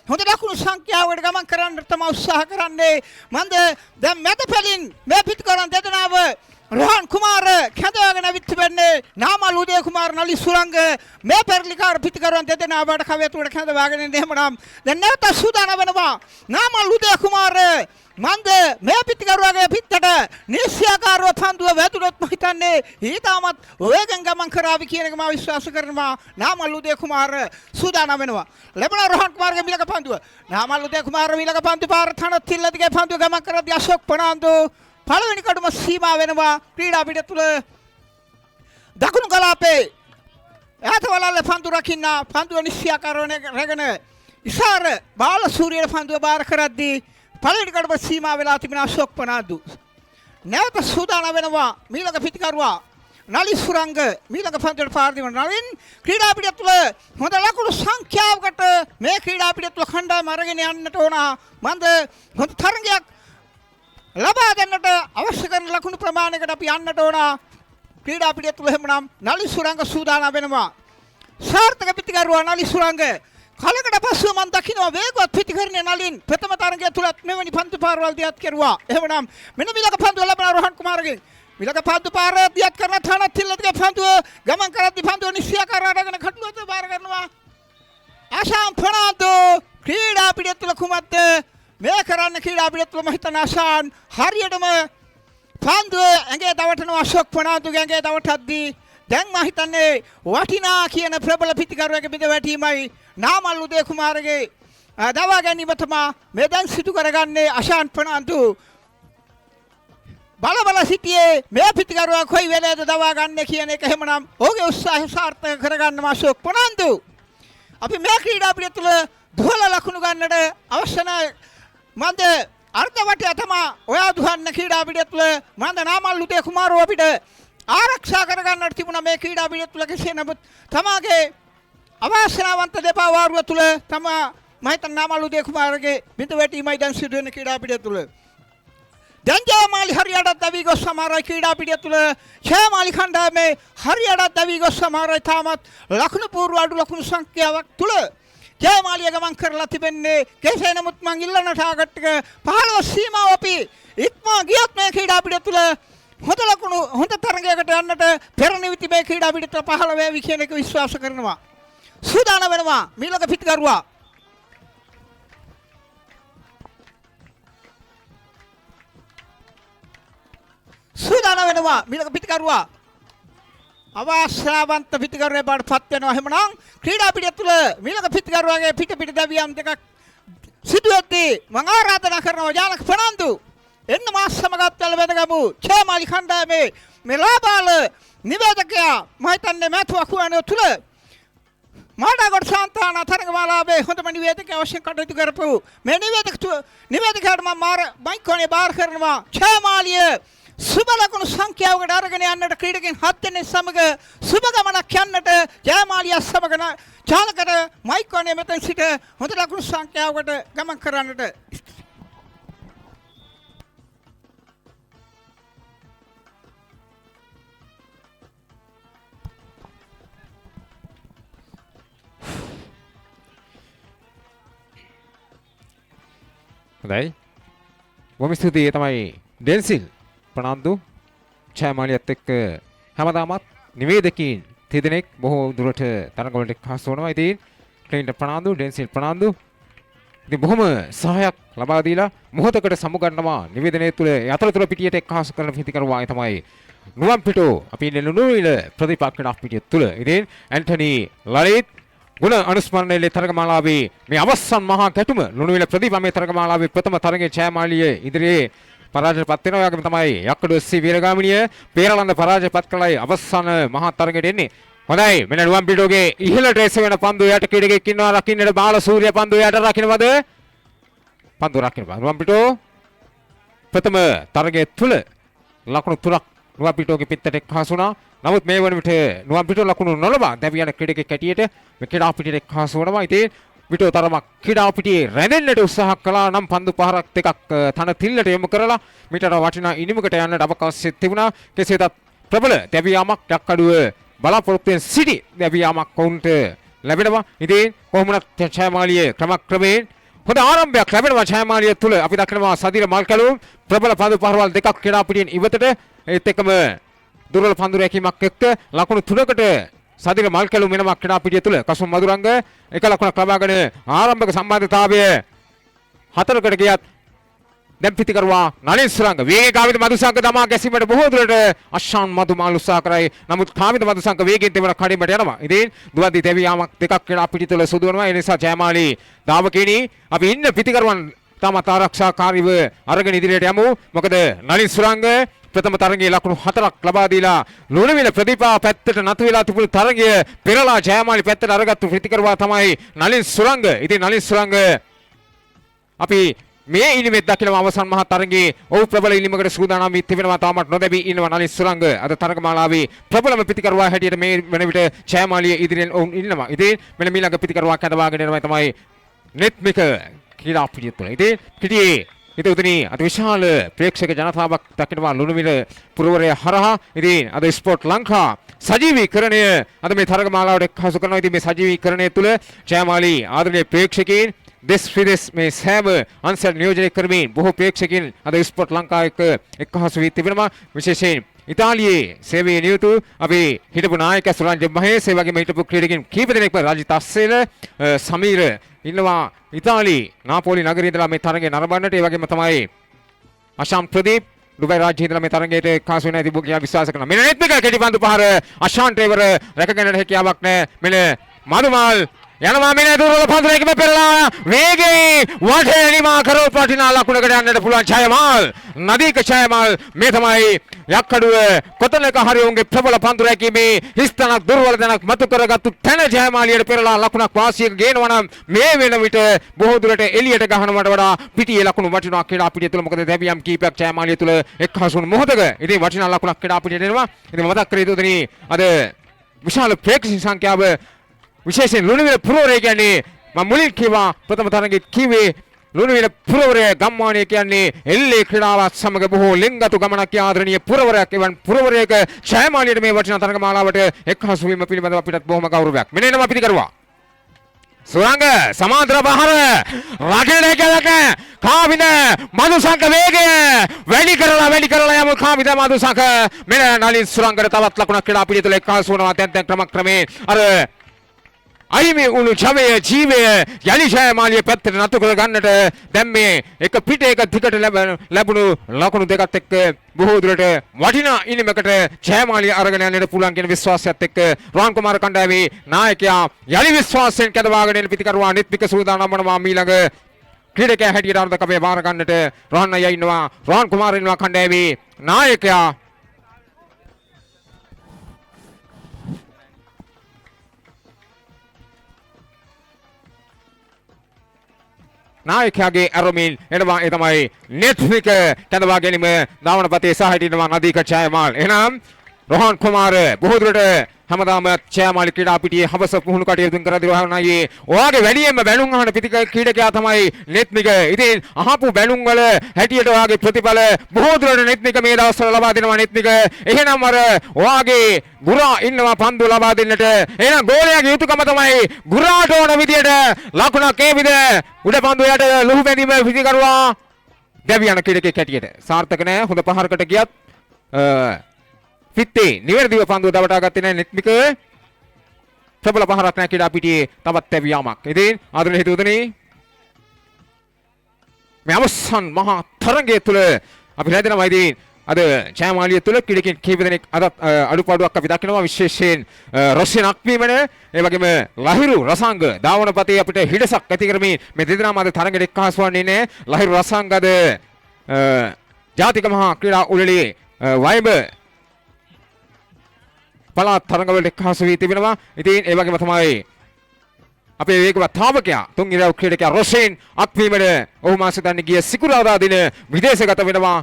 S2: හොඳ ලකුණු සංඛ්‍යාවකට ගමන් කරන්න තමයි උත්සාහ කරන්නේ. මන්ද දැන් මැදපැලින් මේ පිටිකරන් දෙදෙනාව रोहन कुमार කැඳවාගෙන අවිත් තිබෙන්නේ නාමල් උදය කුමාර නලි සුරංග මේ පෙරලිකාර පිටිකරුවන් දෙදෙනා බඩ කවයතුඩ කැඳවාගෙන ඉන්නේ. එහෙමනම් දැන් නැවත සූදානම් වෙනවා නාමල් උදය කුමාර මන්ද මේ පිටිකරුවාගේ පිටට නිශ්චයාකාරව පන්දුව වැදුනොත් මම හිතන්නේ ඊටමත් වේගෙන් ගමන් කරાવી කියන එක මම විශ්වාස කරනවා. නාමල් උදය කුමාර සූදානම් වෙනවා. ලැබුණා රෝහන් කුමාරගේ මිලක පන්දුව. නාමල් උදය කුමාර මිලක පන්දු පාර තන තිල්ලදිගේ පන්දුව ගමන් කරද්දී අශෝක් ප්‍රනාන්දු පළවෙනි කඩුම සීමා වෙනවා ක්‍රීඩා පිටිය තුල. දකුණු කලාපේ ඈත වලල්ලේ පන්දු රකින්න පන්දුව නිශ්චයාකාරව රැගෙන ඉසාර බාලසූරිය පන්දුව බාර කරද්දී පළවෙනි කඩුම සීමා වෙලා තිබෙන අශෝක් ප්‍රනාන්දු නැවත සූදානම් වෙනවා මීළඟ පිටිකරුවා නලි සුරංග මීළඟ පන්දුවට පාර දීම නලින් ක්‍රීඩා පිටිය තුළ හොඳ ලකුණු සංඛ්‍යාවකට මේ ක්‍රීඩා පිටිය තුළ කණ්ඩායම අරගෙන යන්නට ඕන. මන්ද හොඳ තරගයක් ලබා ගන්නට අවශ්‍ය කරන ලකුණු ප්‍රමාණයකට අපි යන්නට ඕන. ක්‍රීඩා පිටිය තුළ එහෙමනම් නලි සුරංග සූදානම් වෙනවා. සාර්ථක පිටිකරුවා නලි සුරංග. කලකට පස්සෙ මම දකිනවා වේගවත් පිටිකරණය නලින් ප්‍රථම තරගය තුලත් මෙවැනි පන්දු පාරවල් දියත් කෙරුවා. එහෙමනම් මෙන්න මිලක පන්දුව ලබන රෝහන් කුමාරගෙන් මිලක පන්දු පාර දියත් කරන තානත් තිල්ලගේ පන්දුව ගමන් කරද්දී පන්දුව නිශ්චයාකාර අරගෙන කටුවත බාර ගන්නවා. ආශාන් ප්‍රනාන්දු ක්‍රීඩා පිටිය තුල කුමක්ද මේ කරන්න ක්‍රීඩා පිටිය තුල මම හිතන ආශාන් හරියටම පන්දුව ඇඟේ දවටනවා අශෝක් ප්‍රනාන්දුගේ ඇඟේ දවටද්දී දැන් මම හිතන්නේ වටිනා කියන ප්‍රබල පිටිකරුවෙකුගේ බිඳ වැටීමයි නාමල් උදේ කුමාරගේ දවා ගැනීම තමයි මේ දැන් සිදු කරගන්නේ අශාන් ප්‍රනාන්දු බල සිටියේ මේ පිටිකරුවා කොයි වෙලේද දවා ගන්න කියන එක එහෙමනම් ඔහුගේ උත්සාහය සාර්ථක කරගන්න අශෝක් ප්‍රනාන්දු අපි මේ ක්‍රීඩා පිටිය තුළ දුහල ලකුණු ගන්නට අවශ්‍ය නැහැ මන්ද අර්ධ වටය තමයි ඔයා දුහන්න ක්‍රීඩා පිටිය තුළ මන්ද නාමල් උදේ කුමාරෝ අපිට ආරක්ෂා කරගන්නට තිබුණා මේ ක්‍රීඩා පිටිය තුළ කෙසේ නමුත් තමාගේ අවාසනාවන්ත දෙපා වාරුව තුළ තමා මම හිතන නාමල් උදේ කුමාරගේ බිඳ වැටීමයි දැන් සිදු වෙන ක්‍රීඩා පිටිය තුළ දැන් ජයමාලි හරියට දවි ගොස් සමහරයි ක්‍රීඩා පිටිය තුළ ජයමාලි කණ්ඩායමේ හරියට දවි ගොස් සමහරයි තාමත් ලකුණු පූර්ව අඩු ලකුණු සංඛ්‍යාවක් තුළ ජයමාලිය ගමන් කරලා තිබෙන්නේ කෙසේ නමුත් මං ඉල්ලන ටාගට් එක 15 සීමාව අපි ඉක්මවා ගියොත් මේ ක්‍රීඩා පිටිය තුළ හොඳ ලකුණු හොඳ තරගයකට යන්නට පෙර නිවිති මේ ක්‍රීඩා පිටිය තුළ 15 වේවි කියන එක විශ්වාස කරනවා සූදානම් වෙනවා මීළඟ පිටිකරුවා සූදානම් වෙනවා මීළඟ පිටිකරුවා අවාසනාවන්ත පිටිකරුවේ බාටපත් වෙනවා එහෙමනම් ක්‍රීඩා පිටිය තුළ මීළඟ පිටිකරුවාගේ පිට දැවියම් දෙකක් සිදුවෙද්දී මම ආරාධනා කරනවා ජානක ප්‍රනාන්දු එන්න මාස් සමගත් වල වැදගමු ජයමාලි කණ්ඩායමේ මේ ලාබාල නිවේදකයා මම හිතන්නේ මෑතුවා කුවනේ තුළ මාඩගොඩ සාන්තාන තරගමාලාවේ හොඳම නිවේදකයා වශයෙන් කටයුතු කරපු මේ නිවේදකයාට මම මයික්‍රෝනේ බාර කරනවා ජයමාලිය සුබ ලකුණු සංඛ්‍යාවකට අරගෙන යන්නට ක්‍රීඩකයන් 7 දෙනෙක් සමග සුබ ගමනක් යන්නට ජයමාලිය සමග චාලකට මයික්‍රෝනේ මෙතන සිට හොඳ ලකුණු සංඛ්‍යාවකට ගමන් කරන්නට
S3: හොඳයි බොහොම ස්තුතියි තමයි ඩෙන්සිල් ප්‍රනාන්දු ජයමාලියත් එක්ක හැමදාමත් නිවේදකීන් තිදෙනෙක් බොහෝ දුරට තරඟවලට එක්හස් වනවා. ඉතින් ක්ලින්ටන් ප්‍රනාන්දු ඩෙන්සිල් ප්‍රනාන්දු ඉතින් බොහොම සහායක් ලබා දීලා මොහොතකට සමුගන්නවා නිවේදනයේ තුල යතර පිටියට එක්හස් කරන පිටිකරුවා තමයි නුවන්පිටෝ අපි ඉන්නේ නුනුවිල ප්‍රතිපක්ෂ පිටිය තුල. ඉතින් ඇන්ටනි ලලිත් ගුණ අනුස්මරණයේ තරගමාලාවේ මේ අවසන් මහා ගැටුම නුනුවිල ප්‍රතිපමේ තරගමාලාවේ ප්‍රථම තරගයේ ජයමාලිය ඉදිරියේ පරාජයපත් වෙනවා. වගේම තමයි යක්කඩ ඔස්සේ වීරගාමිනිය පේරලන්ද පරාජයපත් කළයි අවසන් මහා තරගයට එන්නේ. හොඳයි මෙන්න නුවන්පිටෝගේ ඉහළට එස වෙන පන්දු යට ක්‍රීඩකෙක් ඉන්නවා රකින්නට බාල සූර්ය පන්දු යට රකින්නවද? පන්දු රකින්නවා. නුවන්පිටෝ ප්‍රථම තරගයේ තුල ලකුණු 3ක් නුවන්පිටෝගේ පිටට එක්හස් වුණා. නමුත් මේ වන විට නුවන්පිටෝ ලකුණු නොලබා දැවි යන ක්‍රීඩකෙක් හැටියට මේ ක්‍රීඩා පිටියට එක්හස් වුණා. ඉතින් පිටෝ තරමක් ක්‍රීඩා පිටියේ රැඳෙන්නට උත්සාහ කළා නම් පන්දු පහරක් දෙකක් තන තිල්ලට යොමු කරලා මිටර වටිනා ඉනිමකට යන්නට අවකාශය තිබුණා. කෙසේදත් ප්‍රබල දැවියාමක් යක්කඩුව බලාපොරොත්තුෙන් සිටි දැවියාමක් වුන්ට ලැබෙනවා. ඉතින් කොහොමවත් ජයමාලිය ක්‍රමක්‍රමයෙන් හොඳ ආරම්භයක් ලැබෙනවා ජයමාලිය තුල. අපි දකිනවා සදිර මල්කලුම් ප්‍රබල පන්දු පහරවල් දෙකක් ක්‍රීඩා පිටියෙන් ඉවතට ඒත් එකම දුර්වල පන්දු රැකීමක් එක්ක ලකුණු 3කට සදිර මල්කලුම් වෙනවා ක්‍රීඩා පිටිය තුල. කසුම් මදුරංග එක ලකුණක් ලබාගෙන ආරම්භක සම්බන්ධතාවය 4කට ගියත් දැන් පිටිකරුවා නලින් සුරංග වේගයෙන් කාමිත මදුසංග දමා ගැසීමට බොහෝ දුරට අශාන් මදුමාල් උත්සාහ කරයි. නමුත් කාමිත මදුසංග වේගයෙන් දෙවන කඩේකට යනවා. ඉතින් දුවද්දී තැවියාමක් දෙකක් ක්‍රීඩා පිටිය තුල සුදු වෙනවා. ඒ නිසා ජයමාලි දාවකේනි අපි ඉන්න පිටිකරුවන් තාමත් ආරක්ෂාකාරීව අරගෙන ඉදිරියට යමු. මොකද නලින් සුරංග ප්‍රථම තරගයේ ලකුණු 4ක් ලබා දීලා ලුණුවිල ප්‍රදීපා පැත්තට නතු වෙලා තිබුණු තරගය පෙරලා ජයමාලි පැත්තට අරගත්තු ප්‍රතිකරුවා තමයි නලින් සුරංග. ඉතින් නලින් සුරංග අපි මේ ඉනිමෙත් දකිනවා අවසන් මහා තරගයේ ඔව් ප්‍රබල ඉනිමකට සූදානම් වී තිබෙනවා. තාමත් නොදැවී ඉන්නවා නලින් සුරංග. අද තරගමාලාවේ ප්‍රබලම පිටිකරුවා හැටියට මේ වෙන විට ජයමාලිය ඉදිරියෙන් ඔවුන් ඉන්නවා. ඉතින් මෙන්න මීළඟ පිටිකරුවා කැඳවාගෙන යනවා තමයි නෙත්මික ක්‍රීඩා පිටිය තුළ. ඉතින් පිටියේ ඉතින් අති විශාල ප්‍රේක්ෂක ජනතාවක් දකිනවා ලුණුවිල පුරවරය හරහා. ඉතින් අද ස්පෝර්ට් ලංකා සජීවීකරණය අද මේ තරගමාලාවට එක්හසු කරනවා. ඉතින් මේ සජීවීකරණය තුළ ජයමාලි ආදරණීය ප්‍රේක්ෂකයන් දෙස් විදෙස් මේ සෑම අංශයක් නියෝජනය කරමින් බොහෝ ප්‍රේක්ෂකයන් අද ස්පෝර්ට් ලංකා එක්හසු වී තිබෙනවා. විශේෂයෙන් ඉතාලියේ සේවයේ නියුතු අපේ හිටපු නායක සුරංජ මහේෂ් ඒ වගේම හිටපු ක්‍රීඩකයන් කීප දෙනෙක්ම රාජිත් අස්සේල සමීර ඉන්නවා ඉතාලි නාපෝලි නගරයේ ඉඳලා මේ තරගය නරඹන්නට. ඒ වගේම තමයි අශාම් ප්‍රදීප් දුබයි රාජ්‍යයේ ඉඳලා මේ තරගයට එක්කාසු වෙන තිබු කියලා විශ්වාස කරනවා. මෙන්න නෙත්මික කෙටිපන්දු පහර අශාන්ට ඉවර රැකගන්නට හැකියාවක් නැහැ. මෙන්න මදුමාල් යනවා මෙන්න දුර්වල පන්දුරේකම පෙරලා වේගයෙන් වටේ නිමා කරව පටිනා ලකුණකට යන්නට පුළුවන් ජයමාල් නදීක ජයමාල් මේ තමයි යක්කඩුව කොතනක හරි උන්ගේ ප්‍රබල පන්දුරේකීමේ හිස්තනක් දුර්වල තැනක් මතු කරගත්තු තැන ජයමාලියට පෙරලා ලකුණක් වාසියක ගේනවා නම් මේ වෙන විට බොහෝ දුරට එළියට ගහනවට වඩා පිටියේ ලකුණු වටිනවා ක්‍රීඩා පිටිය තුළ. මොකද දැවියම් කීපයක් ජයමාලිය තුළ එක්හසු වුණු මොහොතක ඉතින් වටිනා ලකුණක් ක්‍රීඩා පිටියට එනවා. ඉතින් මතක් කර යුතුයි අද විශාල ප්‍රේක්ෂක සංඛ්‍යාව විශේෂයෙන් ලුණුවිල පුරවරය කියන්නේ මම මුලින් කිව්වා ප්‍රථම තරගෙත් කිව්වේ ලුණුවිල පුරවරය ගම්මානය කියන්නේ එල්ලේ ක්‍රීඩාවත් සමග බොහෝ ලෙන්ගතු ගමනක් ආදරණීය පුරවරයක්. එවන් පුරවරයක ජයමාලියට මේ වටිනා තරගමාලාවට එක්හසු වීම පිළිබඳව අපිටත් බොහොම ගෞරවයක්. මෙන්න එනවා පිටිකරුවා සුරංග සමාන්තර බහර රටේ කලක කාවිද මදුසංක වේගය වැඩි කරලා යමු කාවිද මදුසංක මෙන්න නලින් සුරංගට තවත් ලකුණක් ක්‍රීඩා පිටිය තුළ එක්හසු වෙනවා. දැන් ක්‍රමක්‍රමේ අර අයිමේ උණු ජවය ජීවය යලි ජයමාලිය පැත්තට නතු කර ගන්නට දැන් මේ එක පිට එක දිගට ලැබුණු ලකුණු දෙකත් එක්ක බොහෝ දුරට වටිනා ඉනිමකට ජයමාලිය අරගෙන යන්නට පුළුවන් කියන විශ්වාසයත් එක්ක රෝහන් කුමාර කණ්ඩායමේ නායකයා යලි විශ්වාසයෙන් කැඳවාගෙන එන පිටිකරුවා නෙත්මික සූදානම් වනවා මීළඟ ක්‍රීඩකයා හැටියට අර්ධකපේ බාර ගන්නට රෝහන් අයියා ඉන්නවා. රෝහන් කුමාර ඉන්නවා කණ්ඩායමේ නායකයා. නායකයාගේ අරමින් එනවා. ඒ තමයි නෙත්මික කැඳවා ගැනීම දාවනපතේ සහයට ඉන්නවා නදීක ජයමාල්. එහෙනම් රෝහන් කුමාර බොහෝ දුරට හැමදාම ජයමාලි ක්‍රීඩා පිටියේ හවස පුහුණු කටයුතු කරලා දිරවන අයියේ ඔයාගේ වැඩියෙන්ම බැලුම් අහන ක්‍රීඩකයා තමයි නෙත්මික. ඉතින් අහපු බැලුම් වල හැටියට ඔයාගේ ප්‍රතිඵල බොහෝ දුරට නෙත්මික මේ දවස්වල ලබා දෙනවා. නෙත්මික එහෙනම් අර ඔයාගේ ගුරා ඉන්නවා පන්දු ලබා දෙන්නට. එහෙනම් ගෝලයාගේ යුතුයකම තමයි ගුරාට ඕන විදියට ලකුණක් ඒ විද උඩ පන්දු යට ලුහු බැඳීම පිටිකරුවා දැවියන ක්‍රීඩකෙක් හැටියට සාර්ථක නැහැ. හොඳ පහරකට ගියත් පිටේ නිවැරදිව පන්දුව දවටා ගත්තේ නැහැ නෙත්මික. ප්‍රබල පහරක් නැහැ ක්‍රීඩා පිටියේ තවත් තැවියාමක්. ඉතින් ආදරණීය හිතවතුනි මේ අවසන් මහා තරගය තුළ අපි රැඳෙනවා. ඉතින් අද ජයමාලිය තුළ ක්‍රීඩකයන් කීප දෙනෙක් අද අඩුපාඩුවක් අපි දකිනවා. විශේෂයෙන් රොෂන් අක්වීමන ඒ වගේම ලහිරු රසංග දාවනපතේ අපිට හිඩසක් ඇති කරමින් මේ දෙදෙනාම අද තරගයට එක්හසු වන්නේ නැහැ. ලහිරු රසංග අද ජාතික මහා ක්‍රීඩා උළෙලේ වයිබ පළාත් තරඟවලට එක්හසු වී තිබෙනවා. ඉතින් ඒ වගේම තමයි අපේ වේගවත් තාවකයා තුන් ඉරව් ක්‍රීඩකයා රොෂන් අක්වීමන ඔහු මාස දන්නේ ගිය සිකුරාදා දින විදේශගත වෙනවා.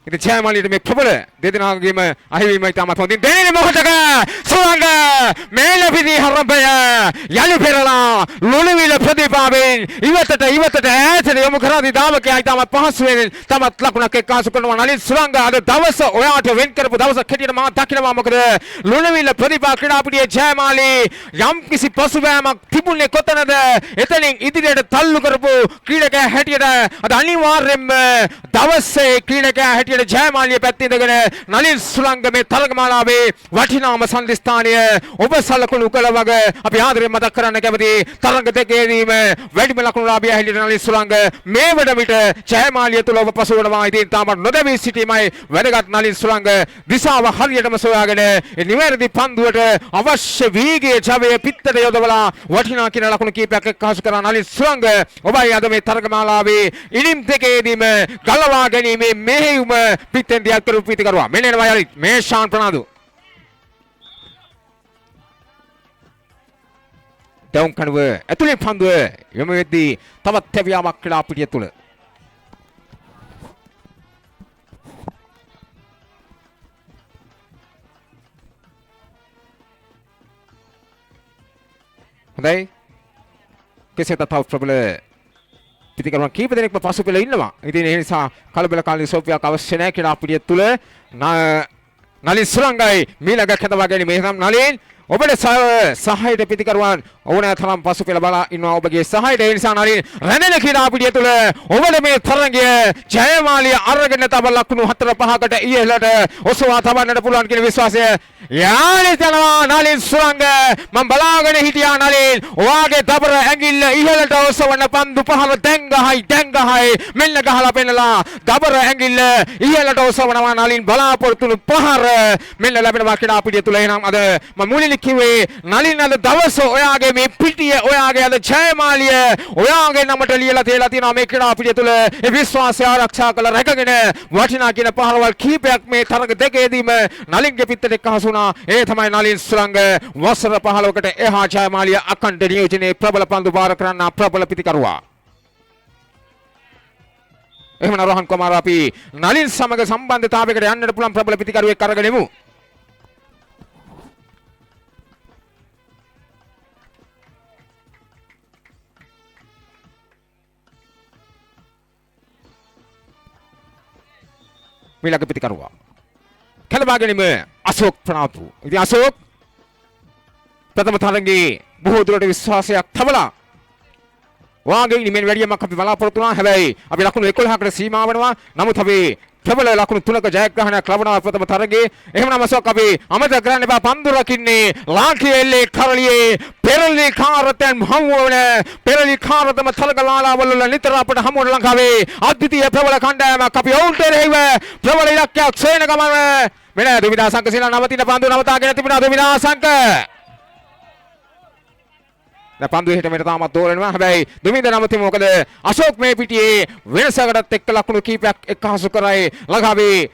S3: ඉතින් ජයමාලියට මේ ප්‍රබල දෙදෙනාගේම අහිවීම ඉතාමත් හොඳින් දෙන්නේ මොහොතක සුරංග මේල පිටි හරඹය යලි පෙරලා ලුණුවිල ප්‍රතිපාවෙන් ඉවතට ඈතට යොමු කරාදී දාමකයා ඉතාමත් පහසුවෙන් තමත් ලකුණක් එක්කාසු කරනවා. නලින් සුරංග අද දවස ඔයාට වෙන් කරපු දවස හැටියට මම දකිනවා. මොකද ලුණුවිල ප්‍රතිපා ක්‍රීඩා පිටියේ ජයමාලි යම් කිසි පසුබෑමක් තිබුණේ කොතනද එතනින් ඉදිරියට තල්ලු කරපු ක්‍රීඩකයා හැටියට අද අනිවාර්යෙන්ම දවසේ ක්‍රීඩකයා ජයමාලිය පැත්තේ ඉඳගෙන නලින් සුරංග මේ තරගමාලාවේ වටිනාම සම්දිස්ථානය ඔබ සලකුණු කළ වගේ අපි ආදරයෙන් මතක් කරන්න කැමති තරග දෙකේදීම වැඩිම ලකුණු ලාභියා හැටියට නලින් සුරංග මේ වඩ විට ජයමාලිය තුල ඔබ පසු වෙනවා. ඉතින් තාමත් නොදැවී සිටීමයි වැදගත්. නලින් සුරංග දිශාව හරියටම සොයාගෙන නිවැරදි පන්දුවට අවශ්‍ය වීගයේ ජවය පිටතට යොදවලා වටිනා කියන ලකුණු කීපයක් එක්හසු කරන නලින් සුරංග ඔබයි අද මේ තරගමාලාවේ ඉනිම් දෙකේදීම ගලවා ගැනීමේ මෙහෙයුම පිටෙන් දියත් කරු පිටිකරුවා. මෙන්න එනවා යලි මේ ශාන් ප්‍රනාදු ඩවුන් කනුව ඇතුලේ පන්දුව යොමු වෙද්දී තවත් තැවියාමක් ක්‍රීඩා පිටිය තුල. හොඳයි. කෙසේත් තව ප්‍රබල පිටිකරුවන් කීප දෙනෙක්ම පසුපෙළ ඉන්නවා. ඉතින් ඒ නිසා කලබලකාරී සෝපියක් අවශ්‍ය නැහැ ක්‍රීඩා පිටිය තුල. නලින් සුරංගයි මීළඟ කැඳවා ගැනීම. එහෙනම් නලින් ඔබට සහායට පිටිකරුවන් ඕනෑ තරම් පසුපෙළ බලා ඉන්නවා ඔබගේ සහායට. ඒ නිසා නලින් රැඳෙන ක්‍රීඩා පිටිය තුල ඔබට මේ තරගය ජයමාලිය අරගෙන තව ලකුණු 4-5කට ඉහළට ඔසවා තබන්නට පුළුවන් කියන විශ්වාසය යාලි යනවා නලින් සුරංග. මම බලාගෙන හිටියා නලින් ඔයාගේ දබර ඇඟිල්ල ඉහළට ඔසවන පන්දු පහල දැන් ගහයි මෙන්න ගහලා පෙන්නලා දබර ඇඟිල්ල ඉහළට ඔසවනවා නලින් බලාපොරොත්තු පහර මෙන්න ලැබෙනවා ක්‍රීඩා පිටිය තුල. එහෙනම් අද මම මුලින් කිව්වේ නලින් අද දවස ඔයාගේ මේ පිටිය ඔයාගේ අද ජයමාලිය ඔයාගේ නමට ලියලා තියලා තියෙනවා මේ ක්‍රීඩා පිටිය තුල. ඒ විශ්වාසය ආරක්ෂා කළ රැකගෙන වටිනා කියන පහරවල් කීපයක් මේ තරග දෙකේදීම නලින්ගේ පිටට එක්කහසු වුණා. ඒ තමයි නලින් සුරංග වසර 15කට එහා ජයමාලිය අඛණ්ඩ නියෝජනයේ ප්‍රබල පන්දු බාර කරන්න ප්‍රබල පිටිකරුවා. එහෙමනම් රෝහන් කුමාර අපි නලින් සමග සම්බන්ධතාවයකට යන්නට පුළුවන් ප්‍රබල පිටිකරුවෙක් අරගෙන එමු. මීළඟ පිටිකරුවා කැලබා ගැනීම අශෝක් ප්‍රනාතු. ඉතින් අශෝක් ප්‍රථම තරගයේ බොහෝ දුරට විශ්වාසයක් තබලා වාගේ නිමෙන් වැඩියමක් අපි බලාපොරොත්තු වුණා. හැබැයි අපි ලකුණු 11කට සීමා වෙනවා. නමුත් අපි ප්‍රබල ලකුණු 3ක ජයග්‍රහණයක් ලබනවා ප්‍රථම තරගයේ. එහෙමනම් අශෝක් අපි අමතක කරන්න එපා පන්දු රකින්නේ ලාංකියෙල්ලේ කරලියේ පෙරලි කාරතෙන් හමු වන පෙරලි කාරතම තලගලාවල නිතර අපට හමු වන ලංකාවේ අද්විතීය ප්‍රබල කණ්ඩායමක් අපි ඔවුන්ට එරෙහිව ප්‍රබල ඉලක්කයක් සොයන ගමන මෙන්න දුමිදා සංකසිලා නවතින පන්දු නවතාගෙන තිබුණා දුමිදා සංක. දැන් පන්දු එහෙට මෙතන තාමත් දෝලනවා. හැබැයි දුමින්ද නවතිමු. මොකද අශෝක් මේ පිටියේ වෙනසකටත් එක්ක ලකුණු කීපයක් එක්කහසු කරයි ලංකාවේ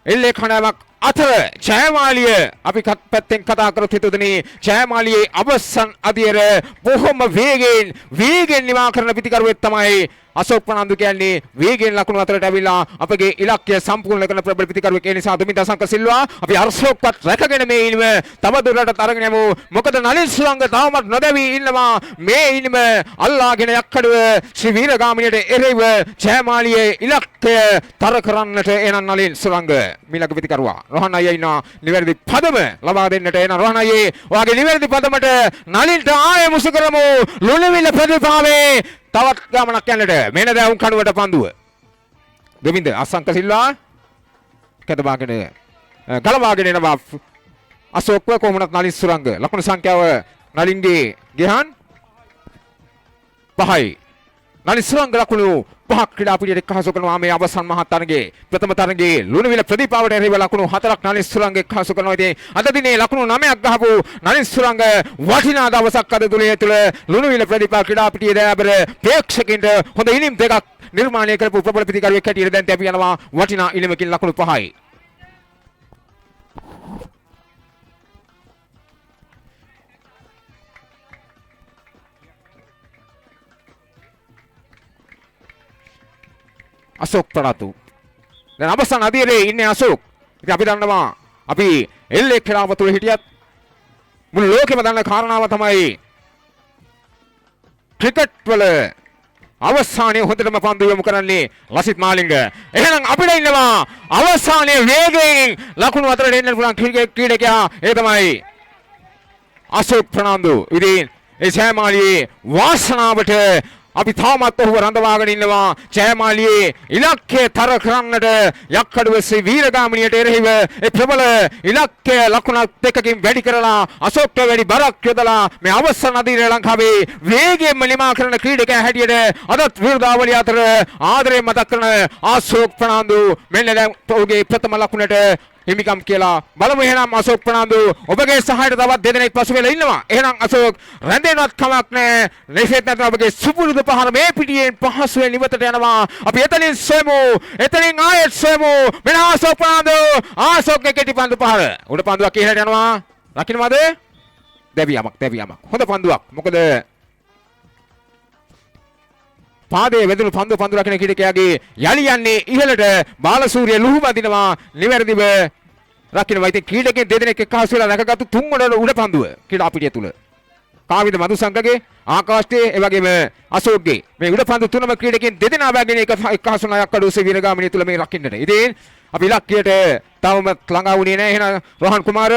S3: එල්ලේ කණ්ඩායමක් අතර ජයමාලිය අපි පැත්තෙන් කතා කරොත් හිතුවදනේ ජයමාලියේ අවසන් අධියර බොහොම වේගෙන් නිමා කරන පිටිකරුවෙක් තමයි අශෝක් ප්‍රනාන්දු කියන්නේ. වේගෙන් ලකුණු අතරට ඇවිල්ලා අපගේ ඉලක්කය සම්පූර්ණ කරන ප්‍රබල පිටිකරුවෙක්. ඒ නිසා දුමින්ද සංක සිල්වා අපි අශෝක්වත් රැකගෙන මේ ඉනිම තව දුරටත් අරගෙන යමු. මොකද නලින් සුරංග තවමත් නොදැවී ඉන්නවා. මේ ඉනිම අල්ලාගෙන යක්කඩුව ශ්‍රී වීරගාමිනියට එරෙහිව ජයමාලියේ ඉලක්කය තර කරන්නට එන නලින් සුරංග මීළඟ පිටිකරුවා රෝහන් අයියා ඉන්නවා. නිවැරදි පදම ලබා දෙන්නට එන රෝහන් අයියේ ඔයාගේ නිවැරදි පදමට නලින්ට ආයෙ මුසු කරමු. ලුණුවිල ප්‍රතිභාවේ තවත් ගමනක් යන්නට මෙන්න දැන් කණුවට පන්දුව දෙවින්ද අසංක සිල්වා කැදවාගෙන ගලවාගෙන එනවා අශෝක්ව කොහොමනත් නලින් සුරංග ලකුණු සංඛ්‍යාව නලින්ගේ ගෙහන් 5යි නලින් සුරංග ලකුණු 5ක් ක්‍රීඩා පිටියට එක්කහසු කරනවා මේ අවසන් මහා තරගයේ ප්‍රථම තරගයේ ලුණුවිල ප්‍රදීපාවට එරෙහිව ලකුණු 4ක් නලින් සුරංග එක්කහසු කරනවා. ඉතින් අද දිනේ ලකුණු 9ක් ගහපු නලින් සුරංග වටිනා දවසක් අද තුලේ තුල ලුණුවිල ප්‍රදීපා ක්‍රීඩා පිටියේ දෑබර ප්‍රේක්ෂකින්ට හොඳ ඉනිම් දෙකක් නිර්මාණය කරපු ප්‍රබල පිටිකරුවෙක් හැටියට දැන් අපි යනවා වටිනා ඉනිමකින් ලකුණු 5යි. අශෝක් ප්‍රනාතු දැන් අවසන් අධීරේ ඉන්නේ අශෝක්. ඉතින් අපි දන්නවා අපි එල්ලේ ක්‍රීඩාව තුළ හිටියත් මුළු ලෝකෙම දන්න කාරණාව තමයි ක්‍රිකට් වල අවසානයේ හොඳටම පන්දු යොමු කරන්නේ ලසිත් මාලිංග. එහෙනම් අපිට ඉන්නවා අවසානයේ වේගයෙන් ලකුණු අතරට එන්න පුළුවන් ක්‍රීඩකයා. ඒ තමයි අශෝක් ප්‍රනාන්දු. ඉතින් ඒ ජයමාලියේ වාසනාවට අපි තාමත් ඔහුව රඳවාගෙන ඉන්නවා. ජයමාලියේ ඉලක්කය තර කරන්නට යක්කඩුව ශ්‍රී වීරගාමිනියට එරෙහිව ඒ ප්‍රබල ඉලක්කය ලකුණක් දෙකකින් වැඩි කරලා අශෝක්ට වැඩි බරක් යොදලා මේ අවසන් අදිරේ ලංකාවේ වේගයෙන්ම නිමා කරන ක්‍රීඩකයා හැටියට අදත් විරුදාවලිය අතර ආදරයෙන් මතක් කරන අශෝක් ප්‍රනාන්දු මෙන්න දැන් ඔහුගේ ප්‍රථම ලකුණට හිමිකම් කියලා බලමු. එහෙනම් අශෝක් ප්‍රනාන්දු ඔබගේ සහායට තවත් දෙදෙනෙක් පසු වෙලා ඉන්නවා. එහෙනම් අශෝක් රැඳෙන්නවත් කමක් නැහැ. ලෙසෙත් නැත්නම් ඔබගේ සුපුරුදු පහර මේ පිටියෙන් පහසුවෙන් ඉවතට යනවා. අපි එතනින් සොයමු. එතනින් ආයෙත් සොයමු. මෙන්න අශෝක් ප්‍රනාන්දු. අශෝක්ගේ කෙටි පන්දු පහර. උඩ පන්දුවක් ඉහළට යනවා. රකින්නවද? දැවියමක්. හොඳ පන්දුවක්. මොකද පාදයේ වැදුණු පන්දු රකින්න ක්‍රීඩකයාගේ යලි යන්නේ ඉහළට බාලසූරිය ලුහු බඳිනවා නිවැරදිව රකින්නවා. ඉතින් ක්‍රීඩකයන් දෙදෙනෙක් එක්කහසු වෙලා රැකගත්තු තුන්වන උඩ පන්දුව ක්‍රීඩා පිටිය තුල. කාවිද මදුසංගගේ ආකාශයේ ඒ වගේම අශෝක්ගේ මේ උඩ පන්දු තුනම ක්‍රීඩකයන් දෙදෙනා බැගෙන එක්කහසු නායක් අඩුවේ වීරගාමිනිය තුල මේ රකින්නට. ඉතින් අපි ඉලක්කයට තවම ළඟා වුණේ නැහැ. එහෙනම් රෝහන් කුමාර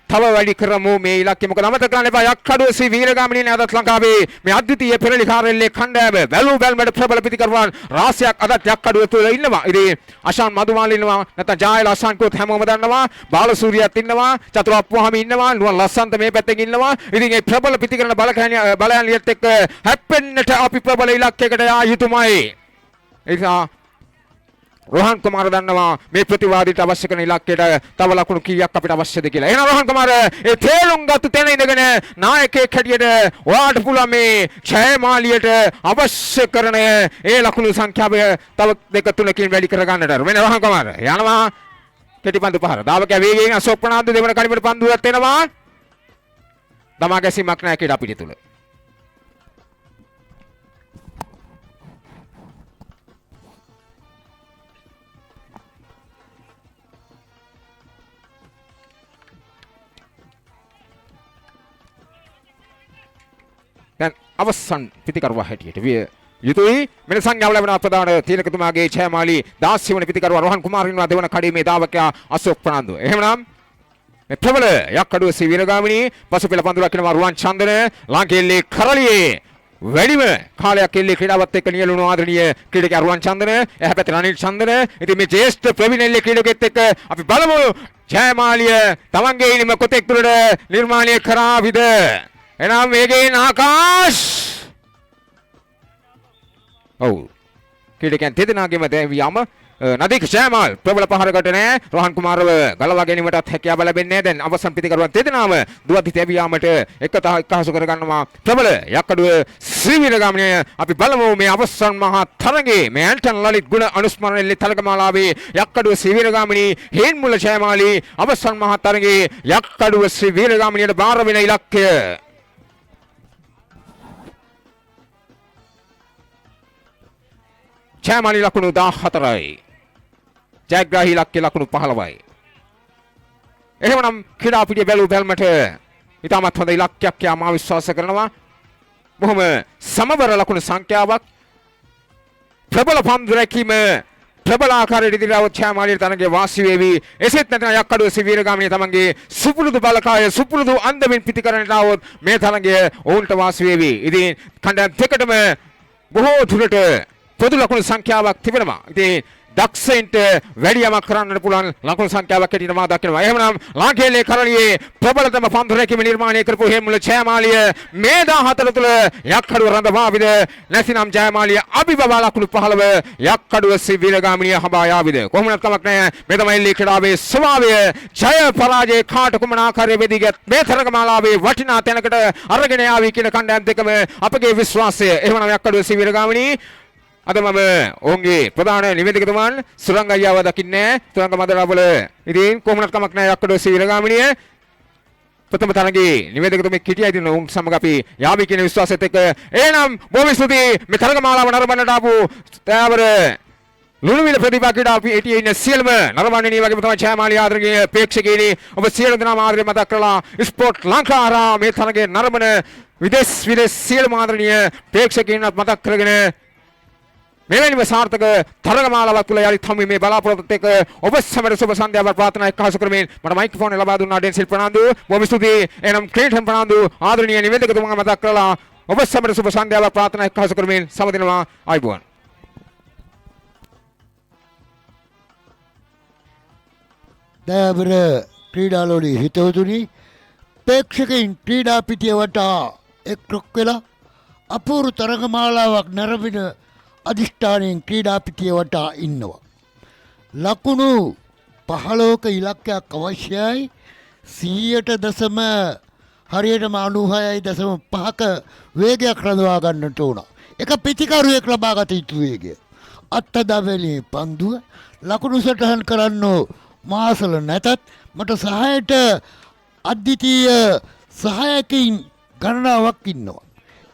S3: තව වැඩි කරමු මේ ඉලක්කය. මොකද අමතක කරන්න එපා යක්කඩුව ශ්‍රී වීරගාමිණී නැවතත් ලංකාවේ මේ අද්විතීය පෙරළි කාර්යාලයේ කණ්ඩායම වැලු බැල්මට ප්‍රබල පිතිකරුවන් රාශියක් අදත් යක්කඩුව තුළ ඉන්නවා. ඉතින් අශාන් මදුමාල ඉන්නවා. නැත්නම් ජායල අශාන් කෝත් හැමෝම දන්නවා. බාලසූරියත් ඉන්නවා. චතුර අප්පුහාමි ඉන්නවා. නුවන් ලස්සන්ත මේ පැත්තෙන් ඉන්නවා. ඉතින් මේ ප්‍රබල පිතිකරන බලයන්ලියත් එක්ක හැප්පෙන්නට අපි ප්‍රබල ඉලක්කයකට යා යුතුමයි. ඒසා රෝහන් කුමාර දන්නවා මේ ප්‍රතිවාදීට අවශ්‍ය කරන ඉලක්කයට තව ලකුණු කීයක් අපිට අවශ්‍යද කියලා. එහෙනම් රෝහන් කුමාර ඒ තේරුම් ගත්ත තැන ඉඳගෙන නායකයෙක් හැටියට ඔයාට පුළුවන් මේ ජයමාලියට අවශ්‍ය කරන ඒ ලකුණු සංඛ්‍යාව තව 2-3කින් වැඩි කර ගන්නට. මෙන්න රෝහන් කුමාර යනවා කෙටි පන්දු පහර. දාවක වේගයෙන් අශෝක් ප්‍රනාන්දු දෙවන කණිමට පන්දුවක් එනවා. දමා ගැසීමක් නැහැ කීඩා පිටිය තුල. දැන් අවසන් පිතිකරුවා හැටියට විය යුතුයි. මෙන්න සංඥාව ලැබෙන ප්‍රධාන තීරකතුමාගේ ජයමාලි 16 වන පිතිකරුවා රෝහන් කුමාරින්වා දෙවන කඩීමේ දාවකයා අශෝක් ප්‍රනාන්දු. එහෙමනම් මේ ප්‍රබල යක්කඩුව ශ්‍රී වීරගාමිණී පසුපෙළ පන්දු රකින්නවා රුවන් චන්දන ලාංකේල්ලේ කරලියේ වැඩිම කාලයක් එල්ලේ ක්‍රීඩාවත් එක්ක නියලුණු ආදරණීය ක්‍රීඩකයා රුවන් චන්දන එහා පැත්තේ රනිල් චන්දන. ඉතින් මේ ජේෂ්ඨ ප්‍රවීණ එල්ලේ ක්‍රීඩකෙත් එක්ක අපි බලමු ජයමාලිය තමන්ගේ ඉනිම කොතෙක් දුරට නිර්මාණය කරාවිද. එනම් වේගයෙන් ආකාශ ඔව් ක්‍රීඩකයන් දෙදෙනාගේම දැවියම නදීක් ජයමාල් ප්‍රබල පහරකට නෑ රෝහන් කුමාරව ගලවා ගැනීමටත් හැකියාව ලැබෙන්නේ දැන් අවසන් පිතිකරුවන් දෙදෙනාම දුවති තැවියාමට එකහසු කරගන්නවා ප්‍රබල යක්කඩුව ශ්‍රී වීරගාමිණී. අපි බලමු මේ අවසන් මහා තරගයේ මේ ඇන්ටන් ලලිත් ගුණ අනුස්මරණයේ තරගමාලාවේ යක්කඩුව ශ්‍රී වීරගාමිණී හේන්මුල ජයමාලි අවසන් මහා තරගයේ යක්කඩුව ශ්‍රී වීරගාමිණීට බාර වෙන ඉලක්කය ජයමාලි ලකුණු 14යි. ජයග්‍රාහී ඉලක්කය ලකුණු 15යි. එහෙමනම් ක්‍රීඩා පිටිය බැලු බැලමට ඉතාමත් හොඳ ඉලක්කයක් යා මා විශ්වාස කරනවා. බොහොම සමබර ලකුණු සංඛ්‍යාවක් ප්‍රබල පන්දු රැකීම ප්‍රබල ආකාරයට ඉදිරියව ජයමාලියට තරගයේ වාසි වේවි. එසේත් නැත්නම් යක්කඩුව ශ්‍රී වීරගාමිණී තමන්ගේ සුපුරුදු බලකාය සුපුරුදු අන්දමින් පිටිකරන්නට આવොත් මේ තරගය ඔවුන්ට වාසි වේවි. ඉතින් කණ්ඩායම් දෙකටම බොහෝ දුරට පොදු ලකුණු සංඛ්‍යාවක් තිබෙනවා. ඉතින් දක්ෂයින්ට වැඩි යමක් කරන්නට පුළුවන් ලකුණු සංඛ්‍යාවක් හැටියට මා දකිනවා. එහෙමනම් ලාංකේලේ කරණියේ ප්‍රබලතම පන්දු රැකීම නිර්මාණය කරපු හේමුල ජයමාලිය මේ 14 තුල යක්කඩුව රඳවාවිද නැතිනම් ජයමාලිය අභිබවා ලකුණු 15 යක්කඩුව ශ්‍රී වීරගාමිණිය හඹා යාවිද. කොහොමවත් කමක් නැහැ. මේ තමයි ලී ක්‍රීඩාවේ ස්වභාවය. ජය පරාජය කාට කුමන ආකාරයේ වෙදීගත් මේ තරගමාලාවේ වටිනා තැනකට අරගෙන යාවි කියන කණ්ඩායම් දෙකම අපගේ විශ්වාසය. එහෙමනම් යක්කඩුව ශ්‍රී වීරගාමිණී අද මම ඔවුන්ගේ ප්‍රධාන නිවේදකතුමන් සුරංග අයියාව දකින්නේ සුරංග මදරාවල. ඉතින් කොහොමවත් කමක් නැහැ යක්කඩුව ශ්‍රී වීරගාමිණිය ප්‍රථම තරගයේ නිවේදකතුමෙක් හිටියා. ඉතින් ඔවුන් සමග අපි යාවි කියන විශ්වාසයත් එක්ක එහෙනම් බොහොම ස්තුතියි මේ තරගමාලාව නරඹන්නට ආපු තෑවර ලුණුවිල ප්‍රතිභා ක්‍රීඩා පිටියේ ඉන්න සියලුම නරඹන්නේ වගේම තමයි ජයමාලි ආදරණීය ප්‍රේක්ෂකයනි ඔබ සියලු දෙනාම ආදරේ මතක් කරලා ස්පෝර්ට් ලංකාරා මේ තරගයේ නරඹන විදේශ සියලුම ආදරණීය ප්‍රේක්ෂකයන්වත් මතක් කරගෙන මෙවැනිම සාර්ථක තරගමාලාවක් තුළ යලිත් හමු මේ බලාපොරොත්තුත් එක්ක ඔබ සැමට සුබ සන්ධ්‍යාවක් ප්‍රාර්ථනා එක්කහසු කරමින් මට මයික්‍රොෆෝන් ලබා දුන්නා ඩෙන්සිල් ප්‍රනාන්දු. බොහොම ස්තුතියි. එනම් ක්‍රීඩන් ප්‍රනාන්දු ආදරණීය නිවේදකතුමා මතක් කරලා ඔබ සැමට සුබ සන්ධ්‍යාවක් ප්‍රාර්ථනා එක්කහසු කරමින් සමදිනවා. ආයුබෝවන්.
S4: දයාබර ක්‍රීඩාලෝලී හිතවතුනි ප්‍රේක්ෂකයින් ක්‍රීඩා පිටිය වටා එක්රොක් වෙලා අපූර්ව තරගමාලාවක් නැරඹින අධිෂ්ඨානයෙන් ක්‍රීඩා පිටිය වටා ඉන්නවා. ලකුණු 15ක ඉලක්කයක් අවශ්‍යයි. 100% හරියටම 96.5ක වේගයක් රඳවා ගන්නට ඕන. එක පිටිකරුවෙක් ලබා ගත යුතු වේගය. අත්දැවීමේ පන්දුව ලකුණු සටහන් කරන්න මාසල නැතත් මට සහායට අද්විතීය සහායකයින් ගණනාවක් ඉන්නවා.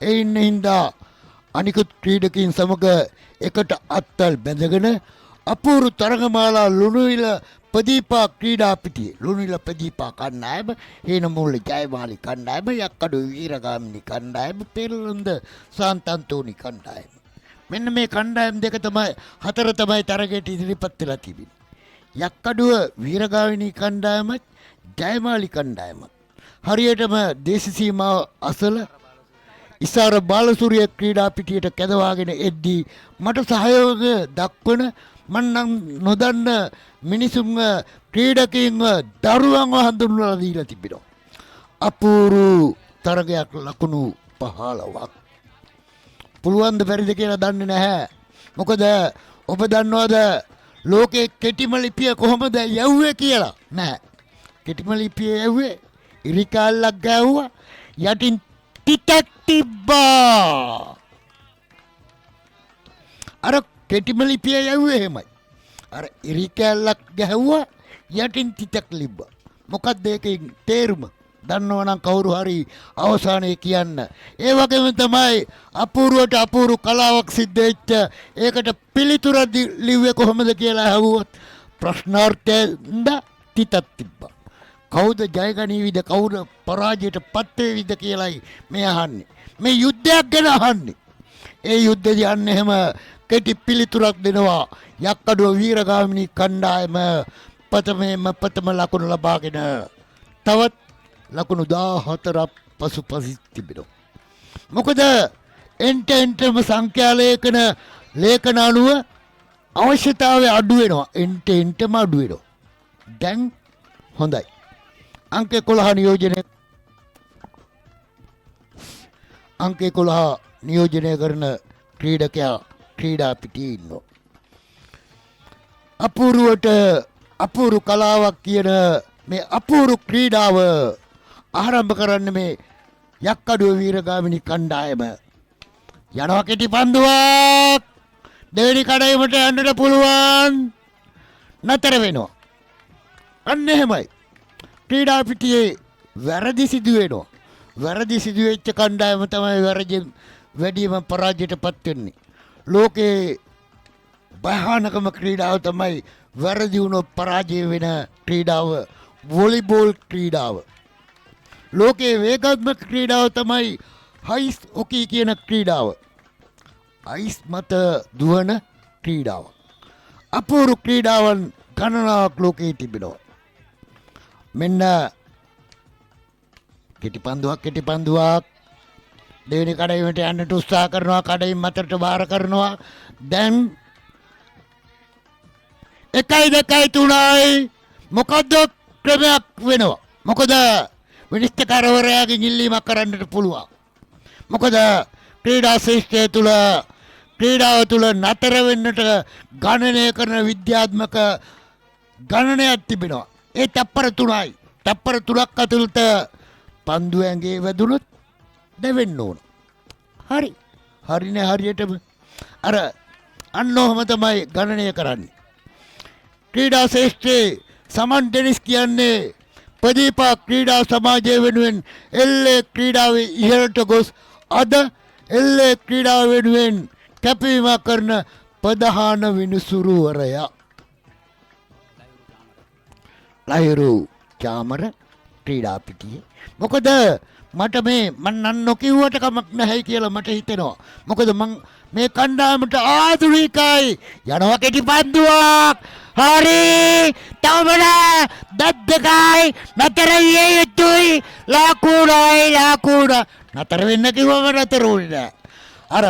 S4: ඒ ඉන්න හින්දා අනිකුත් ක්‍රීඩකයින් සමග එකට අත්තල් බැඳගෙන අපූරු තරගමාලා ලුණුවිල ප්‍රදීපා ක්‍රීඩා පිටියේ ලුණුවිල ප්‍රදීපා කණ්ඩායම, හේනමුල්ල ජයමාලි කණ්ඩායම, යක්කඩු වීරගාමිණී කණ්ඩායම, පෙරළොන්ද සාන්තන්තෝනි කණ්ඩායම. මෙන්න මේ කණ්ඩායම් දෙක තමයි හතර තමයි තරගයට ඉදිරිපත් වෙලා තිබෙන්නේ. යක්කඩුව වීරගාමිණී කණ්ඩායමත් ජයමාලි කණ්ඩායමත් හරියටම දේශ සීමාව අසල ඉසාර බාලසූරිය ක්‍රීඩා පිටියට කැදවාගෙන එද්දී මට සහයෝගය දක්වන මන්නම් නොදන්න මිනිසුන්ව ක්‍රීඩකයින්ව දරුවන්ව හඳුන්වලා දීලා තිබෙනවා. අපූරු තරගයක් ලකුණු 15ක්. පුළුවන් ද බැරිද කියලා දන්නේ නැහැ. මොකද ඔබ දන්නවද ලෝකේ කෙටිම ලිපිය කොහොමද යවුවේ කියලා? නෑ. කෙටිම ලිපිය යවුවේ ඉරිකල්ලක් ගෑවුවා යටින් ටිකක් තිබ්බා. අර කෙටිම ලිපිය යවුවේ එහෙමයි. අර ඉරිකල්ලක් ගැහුවා යටින් ටිකක් ලිබ්බා. මොකක්ද ඒකේ තේරුම? දන්නවනම් කවුරු හරි අවසානයේ කියන්න. ඒ වගේම තමයි අපූර්වට අපූරු කලාවක් සිද්ධ වෙච්ච ඒකට පිළිතුර ලිව්වේ කොහොමද කියලා අහුවොත් ප්‍රශ්නාර්ථයෙන්ද තිතක් තිබ්බා. කවුද ජයගනීවිද කවුද පරාජයට පත් වේවිද කියලායි මේ අහන්නේ. මේ යුද්ධයක් ගැන අහන්නේ. ඒ යුද්ධෙදී අන්න එහෙම කෙටි පිළිතුරක් දෙනවා. යක්කඩුව වීරගාමිණී කණ්ඩායම ප්‍රථම ලකුණු ලබාගෙන තවත් ලකුණු 14ක් පසුපසින් තිබෙනවා. මොකද එන්ටම සංඛ්‍යා ලේඛන අනුව අවශ්‍යතාවය අඩු වෙනවා. එන්ටම අඩු වෙනවා. දැන් හොඳයි. අංක 11 නියෝජනය කරන ක්‍රීඩකයා ක්‍රීඩා පිටියේ ඉන්නවා. අපූරු කලාවක් කියන මේ අපූරු ක්‍රීඩාව ආරම්භ කරන්න මේ යක්කඩුව වීරගාමිණී කණ්ඩායම යනවා කෙටි පන්දුවක් දෙවෙනි කඩයිමට යන්නට පුළුවන් නතර වෙනවා. අන්න එහෙමයි. ක්‍රීඩා පිටියේ වැරදි සිදු වෙනවා. වැරදි සිදු වෙච්ච කණ්ඩායම තමයි වැඩිම පරාජයට පත් වෙන්නේ. ලෝකේ භයානකම ක්‍රීඩාව තමයි වැරදි වුණොත් පරාජය වෙන ක්‍රීඩාව වොලිබෝල් ක්‍රීඩාව. ලෝකේ වේගාත්මක ක්‍රීඩාව තමයි අයිස් හොකී කියන ක්‍රීඩාව. අයිස් මත දුවන ක්‍රීඩාව. අපූරු ක්‍රීඩාවන් ගණනාවක් ලෝකයේ තිබෙනවා. මෙන්න කෙටි පන්දුවක් දෙවෙනි කඩයිමට යන්නට උත්සාහ කරනවා. කඩයිම මතට බාර කරනවා. දැන් 1-2-3යි මොකද්ද ක්‍රමයක් වෙනවා. මොකද විනිශ්චයකාරවරයාගෙන් ඉල්ලීමක් කරන්නට පුළුවන්. මොකද ක්‍රීඩා ශිෂ්ටය තුළ ක්‍රීඩාව තුළ නතර වෙන්නට ගණනය කරන විද්‍යාත්මක ගණනයක් තිබෙනවා. ඒ තප්පර 3යි. තප්පර 3ක් ඇතුළත පන්දු ඇඟේ වැදුනොත් දෙවෙන්න ඕන. හරි. හරිනේ හරියටම. අර අන්න ඔහම තමයි ගණනය කරන්නේ. ක්‍රීඩා ශිෂ්ටයේ සමන් ඩෙනිස් කියන්නේ ප්‍රදීපා ක්‍රීඩා සමාජය වෙනුවෙන් එල්ලේ ක්‍රීඩාවේ ඉහළට ගොස් අද එල්ලේ ක්‍රීඩාව වෙනුවෙන් කැපවීමක් කරන ප්‍රධාන විනිසුරුවරයා. ලහිරු චාමර ක්‍රීඩා පිටියේ. මොකද මට මන් නොකිව්වට කමක් නැහැ කියලා මට හිතෙනවා. මොකද මං මේ කණ්ඩායමට ආධුනිකයි. යනවා කෙටි පන්දුවක්. හරි තවමන දද්දකයි නතර විය යුතුයි. ලකුණ නතර වෙන්න කිව්වම නතර වුණේ නෑ. අර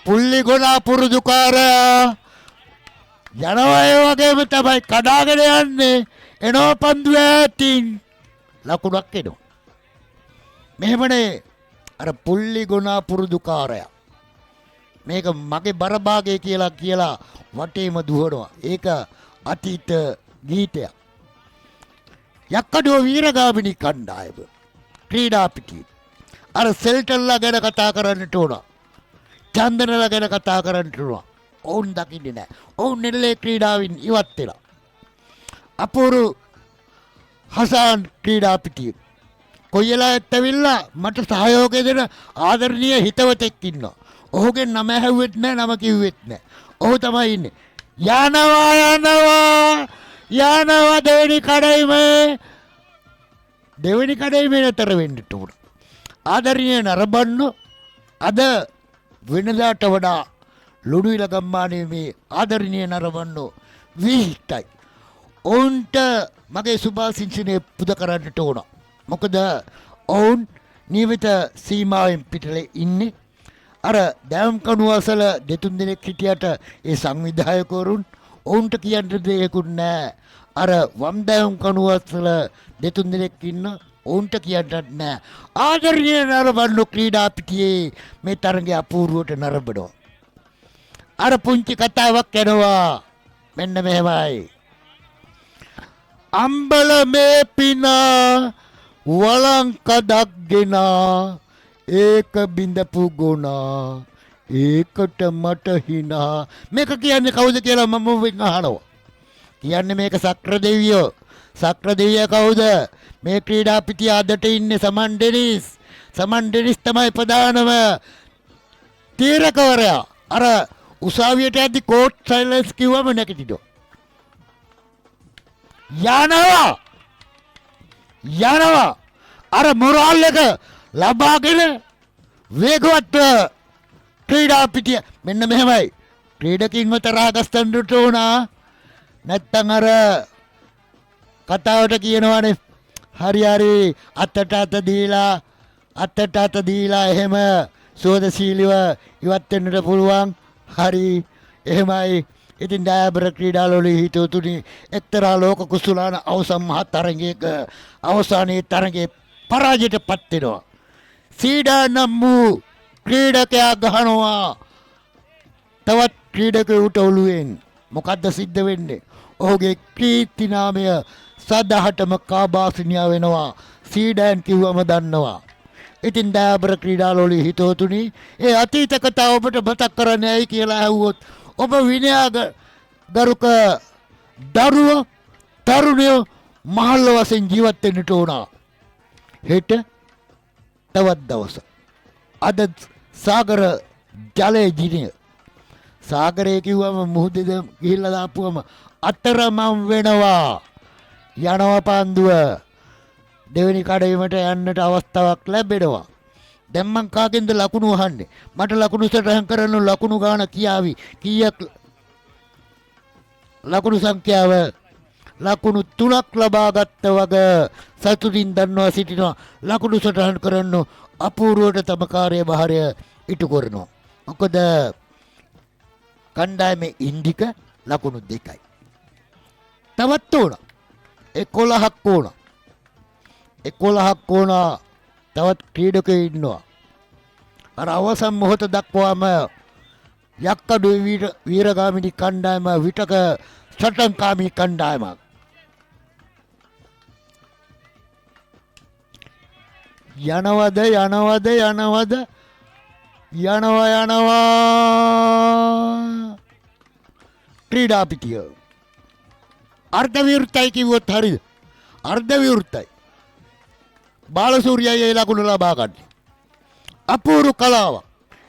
S4: පුල්ලි ගොනා පුරුදුකාරයා යනවා ඒ වගේම තමයි කඩාගෙන යන්නේ. එනවා පන්දුව ඇතින් ලකුණක් එනවා. මෙහෙමනේ අර පුල්ලි ගොනා පුරුදුකාරයා මේක මගේ බරභාගය කියලා වටේම දුවනවා. ඒක අතීත ගීතයක්. යක්කඩුව වීරගාමිණී කණ්ඩායම ක්‍රීඩා පිටියේ අර සෙල්ටල්ලා ගැන කතා කරන්නට ඕන. චන්දනලා ගැන කතා කරන්නට ඕන. ඔවුන් දකින්නේ නැහැ. ඔවුන් නෙල්ලේ ක්‍රීඩාවෙන් ඉවත් වෙලා. අපූරු හසාන් ක්‍රීඩා පිටියේ කොයිලාත් ඇවිල්ලා මට සහයෝගය දෙන ආදරණීය හිතවතෙක් ඉන්නවා. ඔහුගේ නම ඇහුවෙත් නැහැ, නම කිව්වෙත් නැහැ. ඔහු තමයි ඉන්නේ. යනවා දෙවෙනි කඩයිමේ නතර වෙන්න උන. ආදරණීය නරඹන්නෝ අද වෙනදාට වඩා ලුණුවිල ගම්මානයේ මේ ආදරණීය නරඹන්නෝ විහිටයි. ඔවුන්ට මගේ සුභාසිංසනය පුද කරන්නට ඕන. මොකද ඔවුන් නියමිත සීමාවෙන් පිටලේ ඉන්නේ. අර දැවම් කණුවසල දෙතුන් දෙනෙක් හිටියට ඒ සංවිධායකවරුන් ඔවුන්ට කියන්න දෙයක්ුත් නැහැ. අර වම් දැවම් කණුවසල දෙතුන් දෙනෙක් ඉන්න ඔවුන්ට කියන්නත් නැහැ. ආදරණීය නරඹන්නෝ ක්‍රීඩා පිටියේ මේ තරඟය අපූර්වට නරඹනවා. අර පුංචි කතාවක් යනවා. මෙන්න මෙහෙමයි. අම්බල මේ පිනා වලංකඩක් ගෙනා ඒක බිඳපු ගුණා ඒකට මට හිනා. මේක කියන්නේ කවුද කියලා මම වෙන් අහනවා. කියන්නේ මේක සක්‍ර දෙවියෝ. සක්‍ර දෙවියා කවුද? මේ ක්‍රීඩා පිටිය අදට ඉන්නේ සමන් ඩෙනිස්. සමන් ඩෙනිස් තමයි ප්‍රධානම තීරකවරයා. අර උසාවියට යද්දි කෝට් සයිලන්ස් කිව්වම නැගිටිනවා. යනවා අර මොරාල් එක ලබාගෙන වේගවත් ක්‍රීඩා පිටිය. මෙන්න මෙහෙමයි. ක්‍රීඩකින්ව තරහ ගස්සන්නට ඕන. නැත්තම් අර කතාවට කියනවානේ හරි අතට අත දීලා එහෙම සෝදශීලිව ඉවත් වෙන්නට පුළුවන්. හරි එහෙමයි. ඉතින් ඩයබර ක්‍රීඩාවලදී හිතුතුනි එක්තරා ලෝක කුසලාන අවසන් මහ තරගයක අවසානයේ තරගයේ පරාජයටපත් වෙනවා. සීඩා නම් වූ ක්‍රීඩකයා ගහනවා තවත් ක්‍රීඩකයෙකුට ඔළුවෙන්. මොකද්ද සිද්ධ වෙන්නේ? ඔහුගේ කීර්ති නාමය සදාහටම කාබාසිනියා වෙනවා. සීඩාන් කිව්වම දන්නවා. ඉතින් ඩයබර ක්‍රීඩාවලදී හිතුතුනි ඒ අතීත කතාව ඔබට මතක් කරන්නේ ඇයි කියලා ඇහුවොත් ඔබ විනයගරුක දරුවෝ තරුණයෝ මහල්ල වශයෙන් ජීවත් වෙන්නට ඕන. හෙට තවත් දවස. අද සාගර ජලයේ ජිනිය. සාගරය කිව්වම මුහුදේද ගිහිල්ලා දාපුවම අතරමං වෙනවා. යනවා පන්දුව. දෙවෙනි කඩේමට යන්නට අවස්ථාවක් ලැබෙනවා. දැන් මං කාගෙන්ද ලකුණු අහන්නේ? මට ලකුණු සටහන් කරන්න ලකුණු ගාන කියාවි. කීයක් ලකුණු සංඛ්‍යාව ලකුණු 3ක් ලබාගත්ත වග සතුටින් දන්නවා සිටිනවා. ලකුණු සටහන් කරන්න අපූර්වට තම කාර්යභාරය ඉටු කරනවා. මොකද කණ්ඩායමේ ඉන්දික ලකුණු 2යි. තවත් ඕන 11ක් ඕන. 11ක් ඕන. තවත් ක්‍රීඩකයෝ ඉන්නවා. අර අවසන් මොහොත දක්වාම යක්කඩු වීරගාමිනී කණ්ඩායම විටක සටන්කාමී කණ්ඩායමක්. යනවා ක්‍රීඩා පිටිය. අර්ධ විවෘතයි කිව්වොත් හරිද? අර්ධ විවෘතයි. බාලසූරියයි ඒ ලකුණු ලබා ගන්න. අපූර්ව කලාවක්.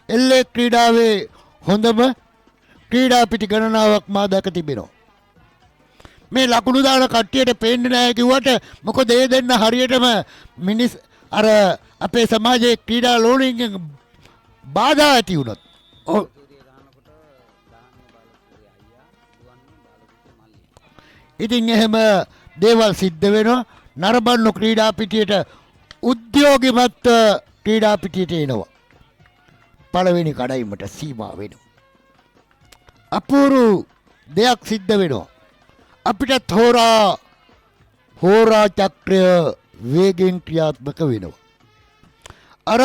S4: එල්ලේ ක්‍රීඩාවේ හොඳම ක්‍රීඩා පිටි ගණනාවක් මා දැක තිබෙනවා. මේ ලකුණු දාන කට්ටියට පේන්නේ නැහැ කිව්වට මොකද ඒ දෙන්න හරියටම මිනිස් අර අපේ සමාජයේ ක්‍රීඩා ලෝණින් බාධා ඇති වුණොත් ඉතින් එහෙම දේවල් සිද්ධ වෙනවා. නරඹන්න ක්‍රීඩා පිටියට උද්‍යෝගිමත් ක්‍රීඩා පිටියට එනවා. පළවෙනි කඩයිමට සීමා වෙනවා. අපූර්ව දෙයක් සිද්ධ වෙනවා. අපිට හෝරා චක්‍රය වේගෙන් ක්‍රියාත්මක වෙනවා. අර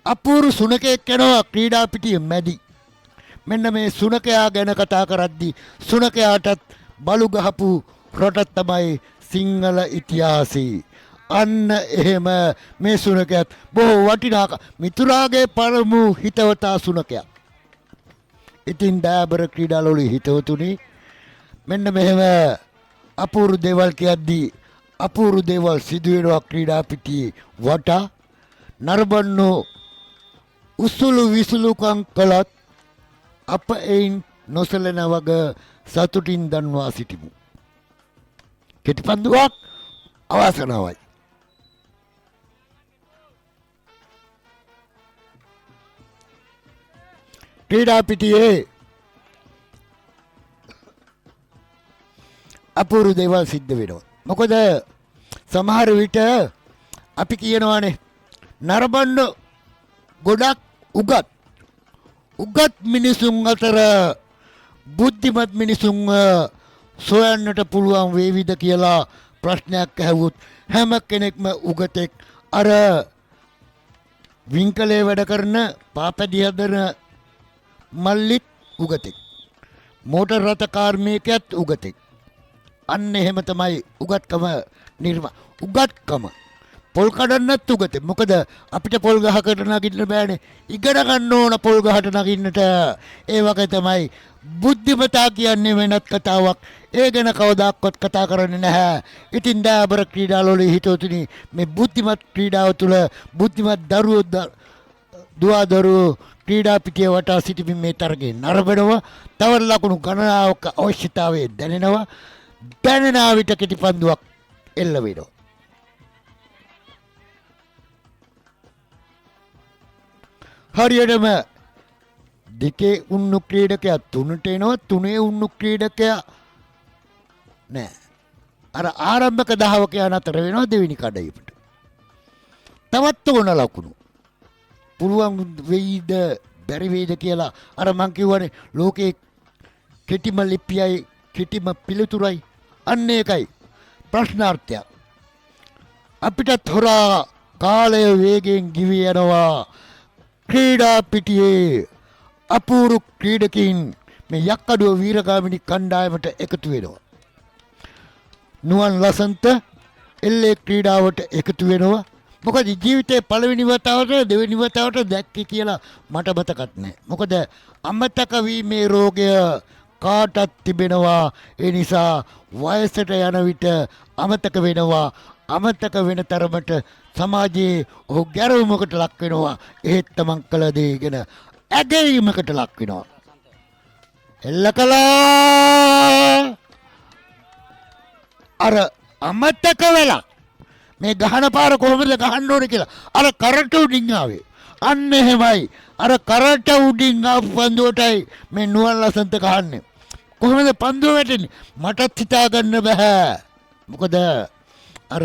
S4: අපූර්ව සුනකයෙක් යනවා ක්‍රීඩා පිටියේ මැදි. මෙන්න මේ සුනකයා ගැන කතා කරද්දී සුනකයාටත් බලු ගහපු රට තමයි සිංහල ඉතිහාසයේ. අන්න එහෙම මේ සුනකයාත් බොහෝ වටිනාක මිතුරාගේ පළමු හිතවතා සුනකයා. ඉතින් ඩයබර ක්‍රීඩාවල හිතවතුනි මෙන්න මෙහෙම අපූර්ව දේවල් කියද්දී අපූරු දේවල් සිදු වෙනවා ක්‍රීඩා පිටියේ වටා. නරඹන්නෝ උසුළු විසුළුකම් කළත් අප එයින් නොසලෙන වග සතුටින් දන්වා සිටිමු. කෙටිපන්දුවක් අවසනාවයි. ක්‍රීඩා පිටියේ අපූරු දේවල් සිද්ධ වෙනවා. මොකද සමහර විට අපි කියනවානේ නරඹන්න ගොඩක් උගත් මිනිසුන් අතර බුද්ධිමත් මිනිසුන් සොයන්නට පුළුවන් වේවිද කියලා ප්‍රශ්නයක් ඇහුවොත් හැම කෙනෙක්ම උගතෙක්. අර වින්කලේ වැඩ කරන පාපැදි හදන මල්ලිත් උගතෙක්. මෝටර් රථ කාර්මිකයත් උගතෙක්. අන්න එහෙම තමයි උගත්කම උගත්කම. පොල් කඩන්නත් උගතෙක්. මොකද අපිට පොල් ගහකට නගින්න බෑනේ. ඉගෙන ගන්න ඕන පොල් ගහට නගින්නට. ඒ වගේ තමයි බුද්ධිමතා කියන්නේ වෙනත් කතාවක්. ඒ ගැන කවදාවත් කතා කරන්නේ නැහැ. ඉතින් දාබර ක්‍රීඩාවල හිතෝතුනි මේ බුද්ධිමත් ක්‍රීඩාව තුළ බුද්ධිමත් දුවදරුවෝ ක්‍රීඩා පිටිය වටා සිටිමින් මේ තරගේ නරඹනවා. තව ලකුණු ගණනාවක අවශ්‍යතාවය දැනෙනවා. දැනෙන විට කෙටිපන්දුවක් එල්ල වෙනවා. හරියටම දෙකේ උන්නු ක්‍රීඩකයා තුනට එනවා. තුනේ උන්නු ක්‍රීඩකයා නෑ. අර ආරම්භක දහවකයා නතර වෙනවා දෙවෙනි කඩයිමට. තවත් ඕන ලකුණු පුළුවන් වෙයිද බැරි වෙයිද කියලා අර මං කියවනේ ලෝකේ කෙටිම ලිපියයි කෙටිම පිළිතුරයි. අන්න ඒකයි ප්‍රශ්නාර්ථය. අපිටත් හොරා කාලය වේගෙන් ගිවි යනවා. ක්‍රීඩා පිටියේ අපූරු ක්‍රීඩකින් මේ යක්කඩුව වීරගාමිනී කණ්ඩායමට එකතු වෙනවා. නුවන් ලසන්ත එල්ලේ ක්‍රීඩාවට එකතු වෙනවා. මොකද ජීවිතේ පළවෙනි වතාවට දෙවෙනි වතාවට දැක්කේ කියලා මට මතකත් නැහැ. මොකද අමතක වීමේ රෝගය කාටත් තිබෙනවා. ඒ නිසා වයසට යන විට අමතක වෙනවා. අමතක වෙන තරමට සමාජයේ ඔහු ගැරවීමකට ලක් වෙනවා. එහෙත් තමන් කළ දේ ගැන ඇගීමකට ලක් වෙනවා. එල්ල කළා අර අමතක වෙලා මේ ගහන පාර කොහොමද ගහන්න ඕනේ කියලා අර කරට උඩින් ආවේ. අන්න එහෙමයි. අර කරට උඩින් ආපු පන්දුවටයි මේ නුවන් ලසන්ත ගහන්නේ. කොහොමද පන්දුව වැටෙන්නේ? මටත් හිතා ගන්න බෑ. මොකද අර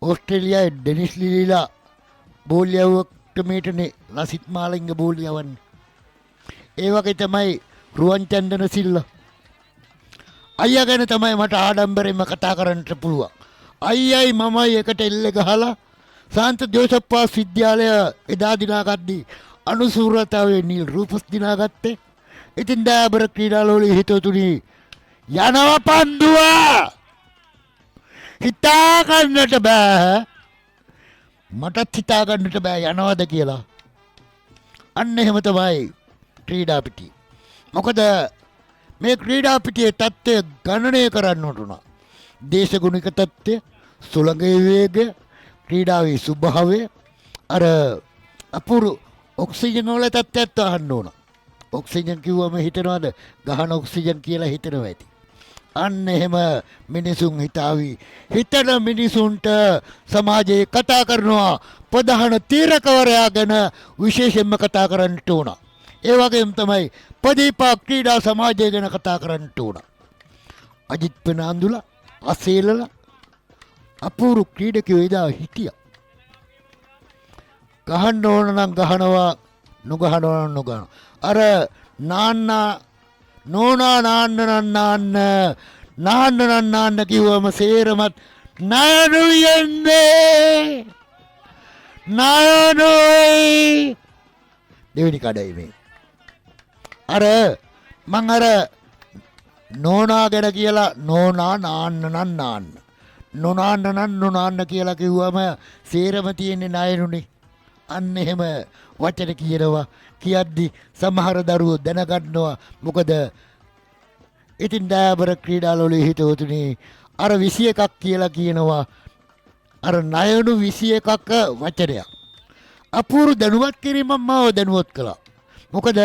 S4: ඕස්ට්‍රේලියාවේ ඩෙනිස් ලිලිලා බෝල් යවුවට මේටනේ ලසිත් මාලිංග බෝල් යවන්නේ. ඒ වගේ තමයි රුවන් චන්දන සිල්වා. අයියා ගැන තමයි මට ආඩම්බරෙන්ම කතා කරන්නට පුළුවන්. අයියයි මමයි එකට එල්ල ගහලා සාන්ත ජෝසප්පාස් විද්‍යාලය එදා දිනාගද්දී අනුසූරතාවේ නිල් රූපස් දිනාගත්තේ. ඉතින් දාබර ක්‍රීඩාවල හිතතුනි යනවා පන්දුව හිතා ගන්නට බෑ. මටත් හිතා ගන්නට බෑ යනවද කියලා. අන්න එහෙම තමයි ක්‍රීඩා පිටිය. මොකද මේ ක්‍රීඩා පිටියේ තත්ත්වය ගණනය කරන්න උනා. දේශගුණික තත්ත්වය, සුළඟේ වේගය, ක්‍රීඩාවේ ස්වභාවය, අර අපූරු ඔක්සිජන් වල තත්ත්වයත් අහන්න ඕන. ඔක්සිජන් කිව්වම හිතනවාද ගහන ඔක්සිජන් කියලා හිතනවා ඇති. අන්න එහෙම මිනිසුන් හිතාවි. හිතන මිනිසුන්ට සමාජයේ කතා කරනවා ප්‍රධාන තීරකවරයා ගැන විශේෂයෙන්ම කතා කරන්නට ඕන. ඒ වගේම තමයි ප්‍රදීපා ක්‍රීඩා සමාජය ගැන කතා කරන්නට ඕන. අජිත් පෙනාන්දුලා අසේලලා අපූරු ක්‍රීඩකයෝ එදා හිටියා. ගහන්න ඕන නම් ගහනවා, නොගහනවා නම් නොගහනවා. අර නාන්න කිව්වම සේරමත් නයනුයන්නේ නයනුයි දෙවෙනි කඩයි මේ. අර මං අර නෝනා ගැන කියලා නෝනා නාන්න කියලා කිව්වම සේරම තියෙන්නේ නයනුනේ. අන්න එහෙම වචන කියනවා. කියද්දි සමහර දරුවෝ දැනගන්නවා. මොකද ඉතින් දාබර ක්‍රීඩාවල හිතවතුනේ අර 21ක් කියලා කියනවා අර ණයනු 21ක වචනයක්. අපූර්ව දැනුවත් කිරීමක් මාව දැනුවත් කළා. මොකද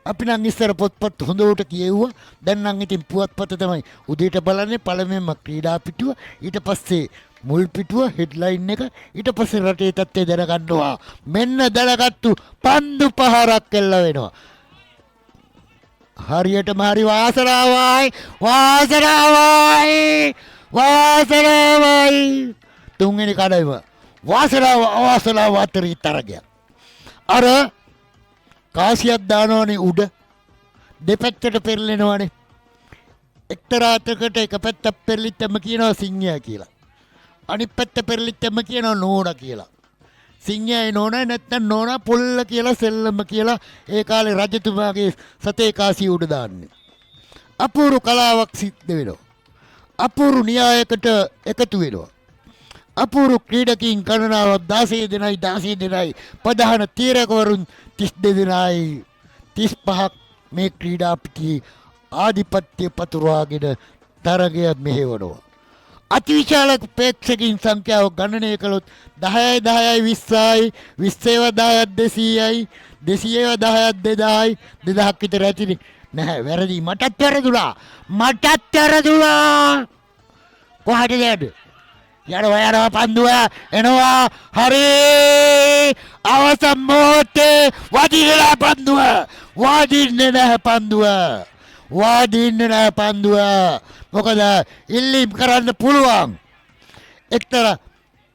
S4: අපි නම් ඉස්සර පොත්පත් හොඳට කියෙව්වා. දැන් නම් ඉතින් පුවත්පත තමයි උදේට බලන්නේ. පළමුවෙන්ම ක්‍රීඩා පිටුව, ඊට පස්සේ මුල් පිටුව හෙඩ්ලයින් එක, ඊට පස්සේ රටේ තත්ත්වය දැනගන්නවා. මෙන්න දැනගත්තු පන්දු පහරක් එල්ල වෙනවා. හරියටම හරි වාසනාවයි තුන්වෙනි කඩයිම වාසනාව අතරේ තරගයක්. අර කාසියක් දානවනේ උඩ දෙපැත්තට පෙරලෙනවනේ. එක්තරා අතකට එක පැත්තක් පෙරලිච්චම කියනවා සිංහයා කියලා. අනිත් පැත්ත පෙරලිච්චම කියනවා නෝනා කියලා. සිංහයයි නෝනයි නැත්නම් නෝනා පොල්ල කියලා සෙල්ලම කියලා ඒ කාලේ රජතුමාගේ සතේ කාසිය උඩ දාන්නේ. අපූර්ව කලාවක් සිද්ධ වෙනවා. අපූර්ව න්‍යායකට එකතු වෙනවා. අපූර්ව ක්‍රීඩකින් ගණනාවක් 16 දෙනයි ප්‍රධාන තීරකවරුන් 32 දෙනයි 35ක් මේ ක්‍රීඩා පිටියේ ආධිපත්‍ය පතුරවාගෙන තරගය මෙහෙවනවා. අතිවිශාල ප්‍රේක්ෂකින් සංඛ්‍යාව ගණනය කළොත් 10යි 20යි 200යි 1000යි 2000යි 2000ක් විතර ඇතිනේ. නැහැ වැරදි. මටත් වැරදුනා. කොහටද යන්නේ? යනවා පන්දුව එනවා. හරි අවසන් මොහොතේ වදිනවා පන්දුව. වදින්නේ නැහැ පන්දුව. මොකද ඉල්ලීම් කරන්න පුළුවන්. එක්තරා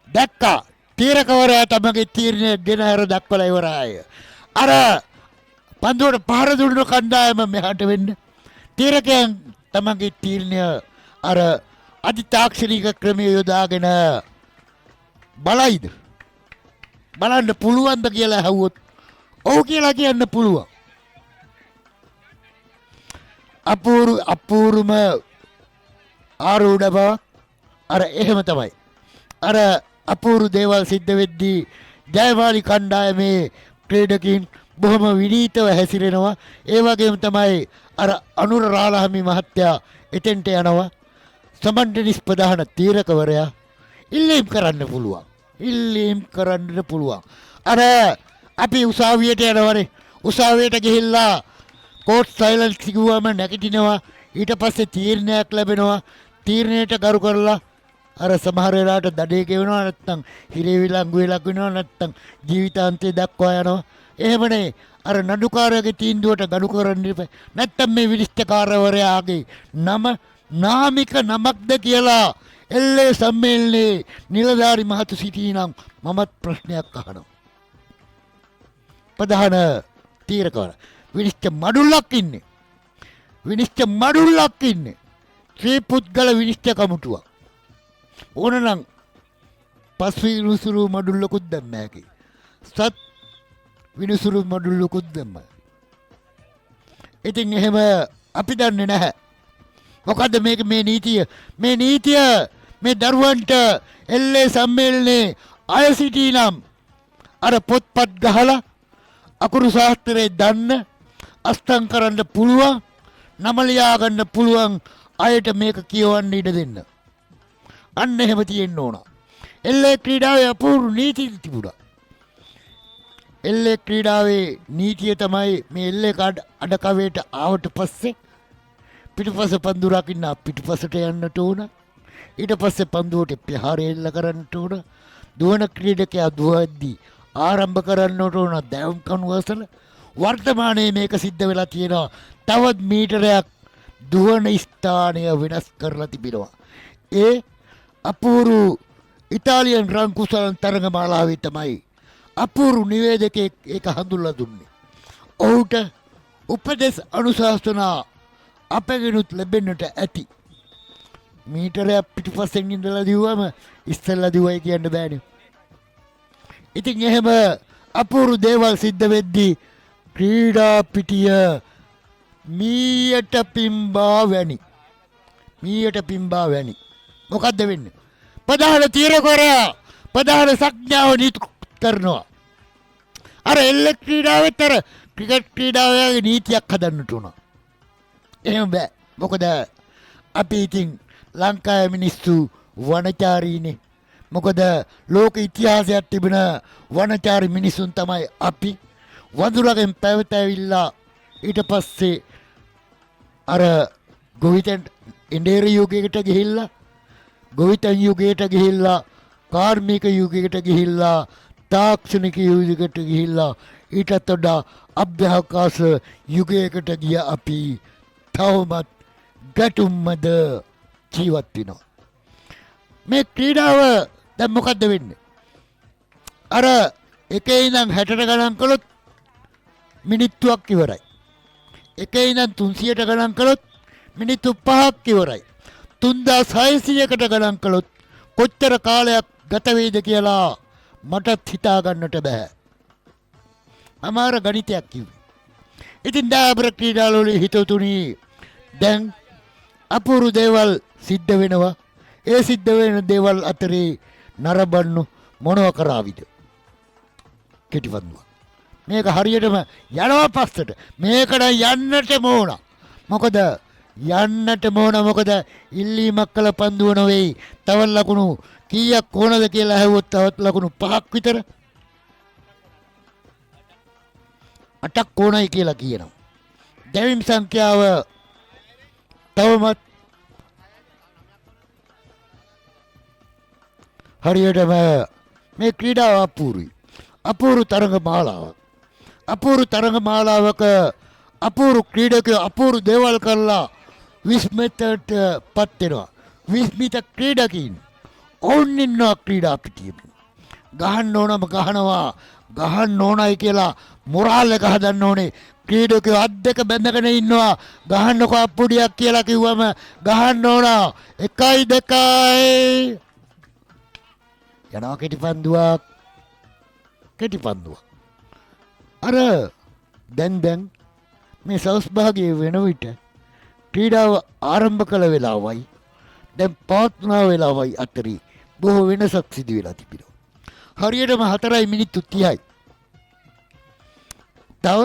S4: දැක්කා තීරකවරයා තමගේ තීරණය ගෙනහැර දක්වලා ඉවරයි. අර පන්දුවට පහර දුන්න කණ්ඩායම මෙහාට වෙන්න. තීරකයන් තමගේ තීරණය අර අධිතාක්ෂණික ක්‍රමය යොදාගෙන බලයිද? බලන්න පුළුවන්ද කියලා ඇහුවොත් ඔව් කියලා කියන්න පුළුවන්. අපූර්වම ආරූඪ බව අර එහෙම තමයි. අර අපූර්ව දේවල් සිද්ධ වෙද්දී ජයමාලි කණ්ඩායමේ ක්‍රීඩකින් බොහොම විනීතව හැසිරෙනවා. ඒ වගේම තමයි අර අනුර රාලහමි මහත්තයා එතෙන්ට යනවා. සමන්ඩනිස් ප්‍රධාන තීරකවරයා ඉල්ලීම් කරන්න පුළුවන්. අර අපි උසාවියට යනවනේ. උසාවියට ගිහිල්ලා කෝට් සයිලන්ස් කිව්වම නැගිටිනවා. ඊට පස්සේ තීරණයක් ලැබෙනවා. තීරණයට ගරු කරලා අර සමහර වෙලාවට දඩේ ගෙවනවා, නැත්නම් හිරේ විලංගු වෙලක් වෙනවා, නැත්නම් ජීවිතාන්තය දක්වා යනවා. එහෙමනේ අර නඩුකාරයාගේ තීන්දුවට ගරු කරන්න ඉපේ. නැත්නම් මේ විනිශ්චයකාරවරයාගේ නම නාමික නමක්ද කියලා එල්ලේ සම්මේලනයේ නිලධාරි මහතු සිටිනම් මමත් ප්‍රශ්නයක් අහනවා. ප්‍රධාන තීරකවර විනිශ්චය මඩුල්ලක් ඉන්නේ. ශ්‍රී පුද්ගල විනිශ්චය කමිටුවක්. ඕනනම් පස් විනිසුරු මඩුල්ලකුත් දැම්ම හැකි. සත් විනිසුරු මඩුල්ලකුත් දැම්ම. ඉතින් එහෙම අපි දන්නේ නැහැ. මොකද්ද මේ නීතිය? මේ දරුවන්ට එල්ලේ සම්මේලනයේ අය සිටිනම් අර පොත්පත් ගහලා අකුරු ශාස්ත්‍රයේ දන්න අස්තම් කරන්න පුළුවන්, නම ලියා ගන්න පුළුවන් අයට මේක කියවන්න ඉඩ දෙන්න. අන්න එහෙම තියෙන්න ඕන. එල්ලේ ක්‍රීඩාවේ අපූර්ව නීති තිබුණා. එල්ලේ ක්‍රීඩාවේ නීතිය තමයි මේ එල්ලේ අඩකවයට ආවට පස්සේ පිටුපස පන්දු රකින්න පිටුපසට යන්නට ඕන. ඊට පස්සේ පන්දුවට ප්‍රහාරය එල්ල කරන්නට ඕන. දුවන ක්‍රීඩකයා දුවද්දී ආරම්භ කරන්නට ඕන දැවුම් කණු අසල. වර්තමානයේ මේක සිද්ධ වෙලා තියෙනවා. තවත් මීටරයක් දුවන ස්ථානය වෙනස් කරලා තිබෙනවා. ඒ අපූර්ව ඉතාලියන් රන් කුසලන් තරගමාලාවේ තමයි අපූර්ව නිවේදකයෙක් ඒක හඳුන්ලා දුන්නේ. ඔහුට උපදෙස් අනුශාසනා අපගෙනුත් ලැබෙන්නට ඇති. මීටරයක් පිටුපස්සෙන් ඉඳලා දිව්වම ඉස්සෙල්ලා දිව්වයි කියන්න බෑනේ. ඉතින් එහෙම අපූර්ව දේවල් සිද්ධ වෙද්දී ක්‍රීඩා පිටිය මීයට පිම්බා වැනි. මොකද්ද වෙන්නේ? ප්‍රධාන තීරකවරයා ප්‍රධාන සංඥාව නීති කරනවා. අර එල්ල ක්‍රීඩාවෙත් අර ක්‍රිකට් ක්‍රීඩාවේ නීතියක් හදන්නට උනා. එහෙම බෑ. මොකද අපි ඉතින් ලංකාවේ මිනිස්සු වනචාරීනේ. මොකද ලෝක ඉතිහාසයක් තිබෙන වනචාරී මිනිසුන් තමයි අපි. වඳුරගෙන් පැවතැවිලා ඊට පස්සේ අර ගොවිතැන් ඉන්දීර යුගයකට ගිහිල්ලා ගොවිතැන් යුගයට ගිහිල්ලා කාර්මික යුගයකට ගිහිල්ලා තාක්ෂණික යුගයකට ගිහිල්ලා ඊටත් වඩා අභ්‍යවකාශ යුගයකට ගිය අපි තවමත් ගැටුම්මද ජීවත් වෙනවා. මේ ක්‍රීඩාව දැන් මොකද්ද වෙන්නේ? අර එකේ ඉඳන් 60ට ගණන් කළොත් මිනිත්තුවක් ඉවරයි. එකේ ඉඳන් 300ට ගණන් කළොත් මිනිත්තු 5ක් ඉවරයි. 3600කට ගණන් කළොත් කොච්චර කාලයක් ගත වේද කියලා මටත් හිතා ගන්නට බෑ. අමාර ගණිතයක් කිව්වේ. ඉතින් දාබර ක්‍රීඩාවල හිතතුණි දැන් අපූර්ව දේවල් සිද්ධ වෙනවා. ඒ සිද්ධ වෙන දේවල් අතරේ නරඹන්න මොනව කරාවිද? කෙටිපන්දුව. මේක හරියටම යනවා පස්සට. මේකට යන්නට ඕන. මොකද යන්නට ඕන මොකද ඉල්ලීමක් කළ පන්දුව නෙවෙයි. තව ලකුණු කීයක් ඕනද කියලා ඇහුවොත් තවත් ලකුණු 5ක් විතර. 8ක් ඕනයි කියලා කියනවා. දැවීම් සංඛ්‍යාව තවමත් හරියටම මේ ක්‍රීඩාව අපූර්වයි. අපූර්ව තරඟ මාලාවක්. අපූර්ව තරඟ මාලාවක අපූර්ව ක්‍රීඩකයෝ අපූර්ව දේවල් කරලා විස්මිතට පත් වෙනවා. විස්මිත ක්‍රීඩකින් ඔවුන් ඉන්නවා ක්‍රීඩා පිටියේ. ගහන්න ඕනම ගහනවා. ගහන්න ඕනයි කියලා මොරාල් එක හදන්න ඕනේ. ක්‍රීඩකයෝ අත් දෙක බැඳගෙන ඉන්නවා. ගහන්නකෝ අප්පුඩියක් කියලා කිව්වම ගහන්න ඕන. 1 2 යනවා කෙටිපන්දුවක්. කෙටිපන්දුවක්. අර දැන් මේ සවස් භාගයේ වෙන විට ක්‍රීඩාව ආරම්භ කළ වෙලාවයි දැන් පවත්වන වෙලාවයි අතරේ බොහෝ වෙනසක් සිදු වෙලා තිබෙනවා. හරියටම 4 මිනිත්තු 30යි. තව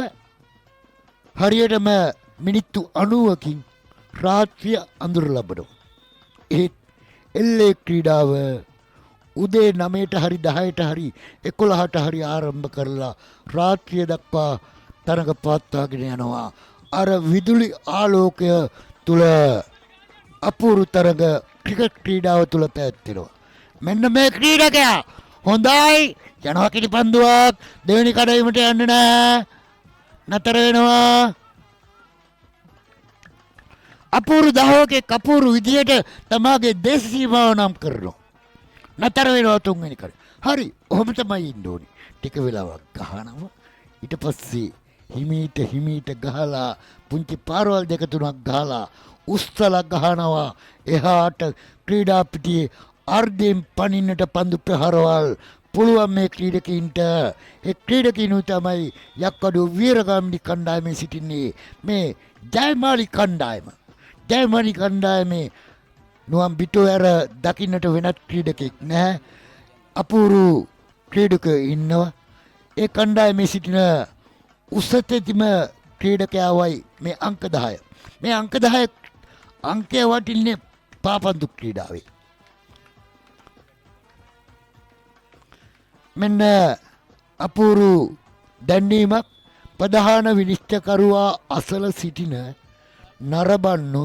S4: හරියටම මිනිත්තු 90කින් රාත්‍රිය අඳුර ලබනවා. ඒත් එල්ලේ ක්‍රීඩාව උදේ 9ට හරි 10ට හරි 11ට හරි ආරම්භ කරලා රාත්‍රිය දක්වා තරඟ පවත්වාගෙන යනවා. අර විදුලි ආලෝකය තුල අපූර්ව තරඟ ක්‍රිකට් ක්‍රීඩාව තුල පැවැත්වෙනවා. මෙන්න මේ ක්‍රීඩකයා හොඳයි යනවා කිරිපන්දුවක් දෙවෙනි කඩයිමට යන්නේ නැහැ. නතර වෙනවා. අපූර්ව දහවකේ අපූර්ව විදියට තමාගේ දේශ සීමාව නම් කරනවා. නතර වෙනවා තුන්වෙනි කඩ. හරි ඔහොම තමයි ඉන්න ඕනේ. ටික වෙලාවක් ගහනවා. ඊට පස්සේ හිමීට ගහලා පුංචි පාරවල් දෙක තුනක් ගහලා උස්සලා ගහනවා. එහාට ක්‍රීඩා පිටියේ අර්ධයෙන් පනින්නට පන්දු ප්‍රහාරවල් පුළුවන් මේ ක්‍රීඩකීන්ට. ඒ ක්‍රීඩකීනු තමයි යක්කඩුව වීරගාමිණී කණ්ඩායමේ සිටින්නේ මේ ජයමාලි කණ්ඩායම. ජයමාලි කණ්ඩායමේ නුවන් බිටෝ ඇර දකින්නට වෙනත් ක්‍රීඩකෙක් නැහැ. අපූර්ව ක්‍රීඩකයෝ ඉන්නවා. ඒ කණ්ඩායමේ සිටින උසතෙතිම ක්‍රීඩකයාවයි මේ අංක 10. මේ අංක 10 අංකය වටින්නේ පාපන්දු ක්‍රීඩාවේ. මෙන්න අපූර්ව දැන්වීමක් ප්‍රධාන විනිශ්චයකරුවා අසල සිටින නරබන්නු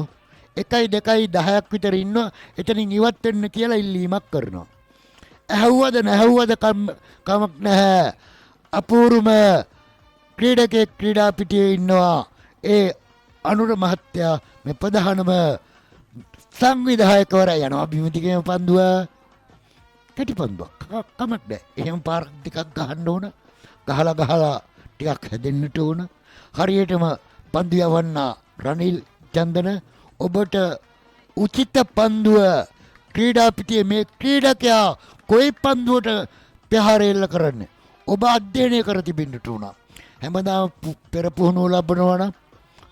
S4: 1 2 10ක් විතර ඉන්නවා. එතනින් ඉවත් වෙන්න කියලා ඉල්ලීමක් කරනවා. ඇහුවද නැහුවද කමක් නැහැ. අපූර්වම ක්‍රීඩකෙක් ක්‍රීඩා පිටියේ ඉන්නවා. ඒ අනුර මහත්තයා මේ ප්‍රධානම සංවිධායකවරයා යනවා බිමතිකේම පන්දුව. කෙටිපන්දුවක් කමක් නැහැ. එහෙම පාරක් ටිකක් ගහන්න ඕන. ගහලා ටිකක් හැදෙන්නට ඕන. හරියටම පන්දු යවන්න රනිල් චන්දන ඔබට උචිත පන්දුව ක්‍රීඩා පිටියේ මේ ක්‍රීඩකයා කොයි පන්දුවට ප්‍රහාර එල්ල කරන්නේ ඔබ අධ්‍යයනය කර තිබෙන්නට උන. හැමදාම පෙර පුහුණුව ලබනවා නම්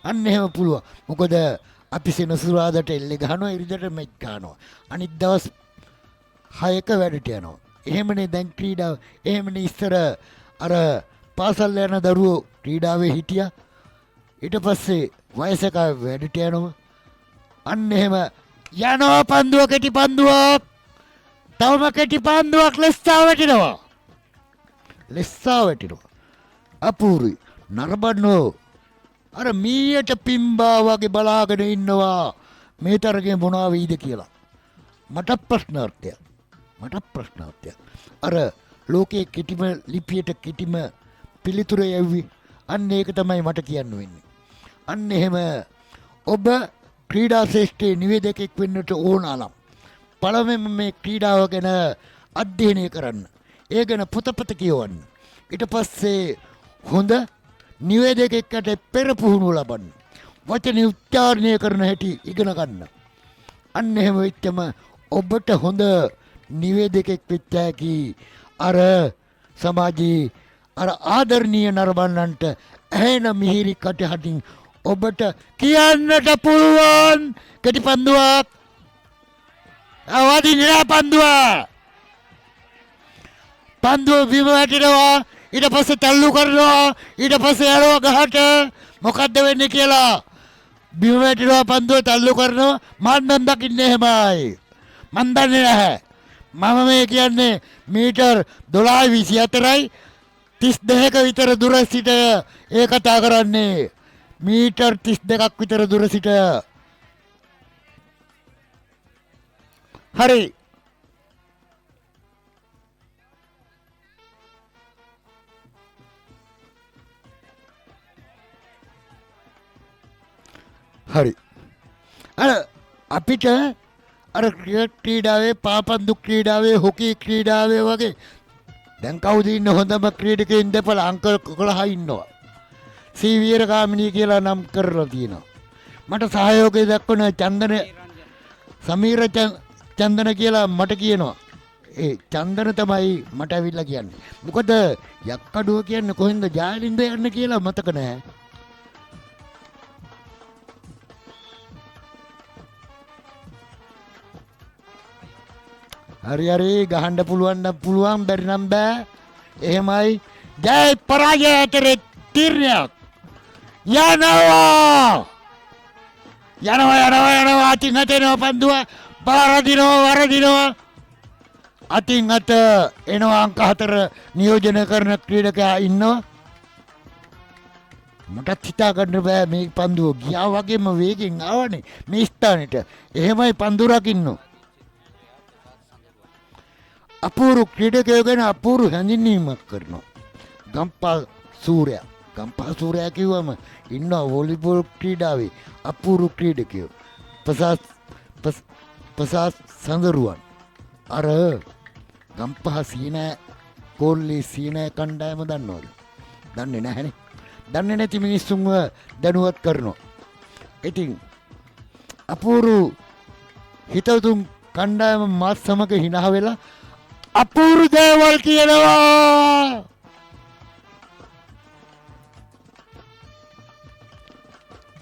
S4: අන්න එහෙම පුළුවන්. මොකද අපි සෙනසුරාදාට එල්ලේ ගහනවා ඉරිදට මෙච් ගහනවා. අනිත් දවස් 6ක වැඩට යනවා. එහෙමනේ දැන් ක්‍රීඩාව. එහෙමනේ ඉස්සර අර පාසල් යන දරුවෝ ක්‍රීඩාවේ හිටියා. ඊට පස්සේ වයසක වැඩට යනවා. අන්න එහෙම යනවා පන්දුව කෙටි පන්දුවක්. තවම කෙටි පන්දුවක් ලෙස්සා වැටෙනවා. ලෙස්සා වැටෙනවා. අපූරුයි. නරඹන්නෝ. අර මීයට පිම්බා වගේ බලාගෙන ඉන්නවා. මේ තරගේ මොනවා වෙයිද කියලා. මට ප්‍රශ්නාර්ථයක්. අර ලෝකයේ කෙටිම ලිපියට කෙටිම පිළිතුර යවි. අන්න ඒක තමයි මට කියන්න වෙන්නේ. අන්න එහෙම ඔබ ක්‍රීඩා ශ්‍රේෂ්ඨයේ නිවේදකෙක් වෙන්නට ඕන නම් පළවෙනිම මේ ක්‍රීඩාව ගැන අධ්‍යයනය කරන්න. ඒ ගැන පොතපත කියවන්න. ඊට පස්සේ හොඳ නිවේදකෙක්ට පෙර පුහුණුව ලබන්න. වචන උච්චාරණය කරන හැටි ඉගෙන ගන්න. අන්න එහෙම වෙච්චම ඔබට හොඳ නිවේදකෙක් වෙච්ච හැකි අර සමාජයේ අර ආදරණීය නරඹන්නන්ට ඇහෙන මිහිරි කටහඬින් ඔබට කියන්නට පුළුවන් කෙටි පන්දුවක් අවදින පන්දුව බිම වැටෙනවා ඊට පස්සේ තල්ලු කරනවා ඊට පස්සේ යනවා ගහට මොකද්ද වෙන්නේ කියලා බිම වැටෙනවා පන්දුව තල්ලු කරනවා මම දකින්නේ එහෙමයි මන් දන්නේ නැහැ මම මේ කියන්නේ මීටර් 12-24යි 32ක විතර දුර සිට ඒ කතා කරන්නේ මීටර් 32ක් විතර දුර සිට හරි අර අපිට අර ක්‍රිකට් ක්‍රීඩාවේ පාපන්දු ක්‍රීඩාවේ හොකි ක්‍රීඩාවේ වගේ දැන් කවුද ඉන්න හොඳම ක්‍රීඩකයින් දෙපළ අංක 11 ඉන්නවා. සීවීර ගාමිණී කියලා නම් කරලා තියෙනවා. මට සහයෝගය දක්වන චන්දන සමීර චන්දන කියලා මට කියනවා. ඒ චන්දන තමයි මට ඇවිල්ලා කියන්නේ. මොකද යක්කඩුව කියන්නේ කොහෙන්ද ජාලින්ද යන්න කියලා මතක නැහැ. හරි ගහන්න පුළුවන් බැරි නම් බෑ. එහෙමයි. ජය පරාජය අතරේ තීරණයක්. යනවා අතින් අත එනවා පන්දුව වරදිනවා අතින් අත එනවා අංක 4 නියෝජනය කරන ක්‍රීඩකයා ඉන්නවා. මටත් හිතා ගන්න බෑ මේ පන්දුව ගියා වගේම වේගෙන් ආවනේ මේ ස්ථානෙට. එහෙමයි පන්දු රකින්න. අපූරු ක්‍රීඩකයෝ ගැන අපූරු හැඳින්වීමක් කරනවා. ගම්පා සූර්යා කිව්වම ඉන්නවා වොලිබෝල් ක්‍රීඩාවේ අපූරු ක්‍රීඩකයෝ. පසාස් සඳරුවන්. අර ගම්පහ සීනෑ කෝල්ලේ සීනෑ කණ්ඩායම දන්නවද? දන්නේ නැහැනේ. දන්නේ නැති මිනිස්සුන්ව දැනුවත් කරනවා. ඉතින් අපූරු හිතවතුන් කණ්ඩායම මාත් සමග හිනහ වෙලා අපූරු දේවල් කියනවා.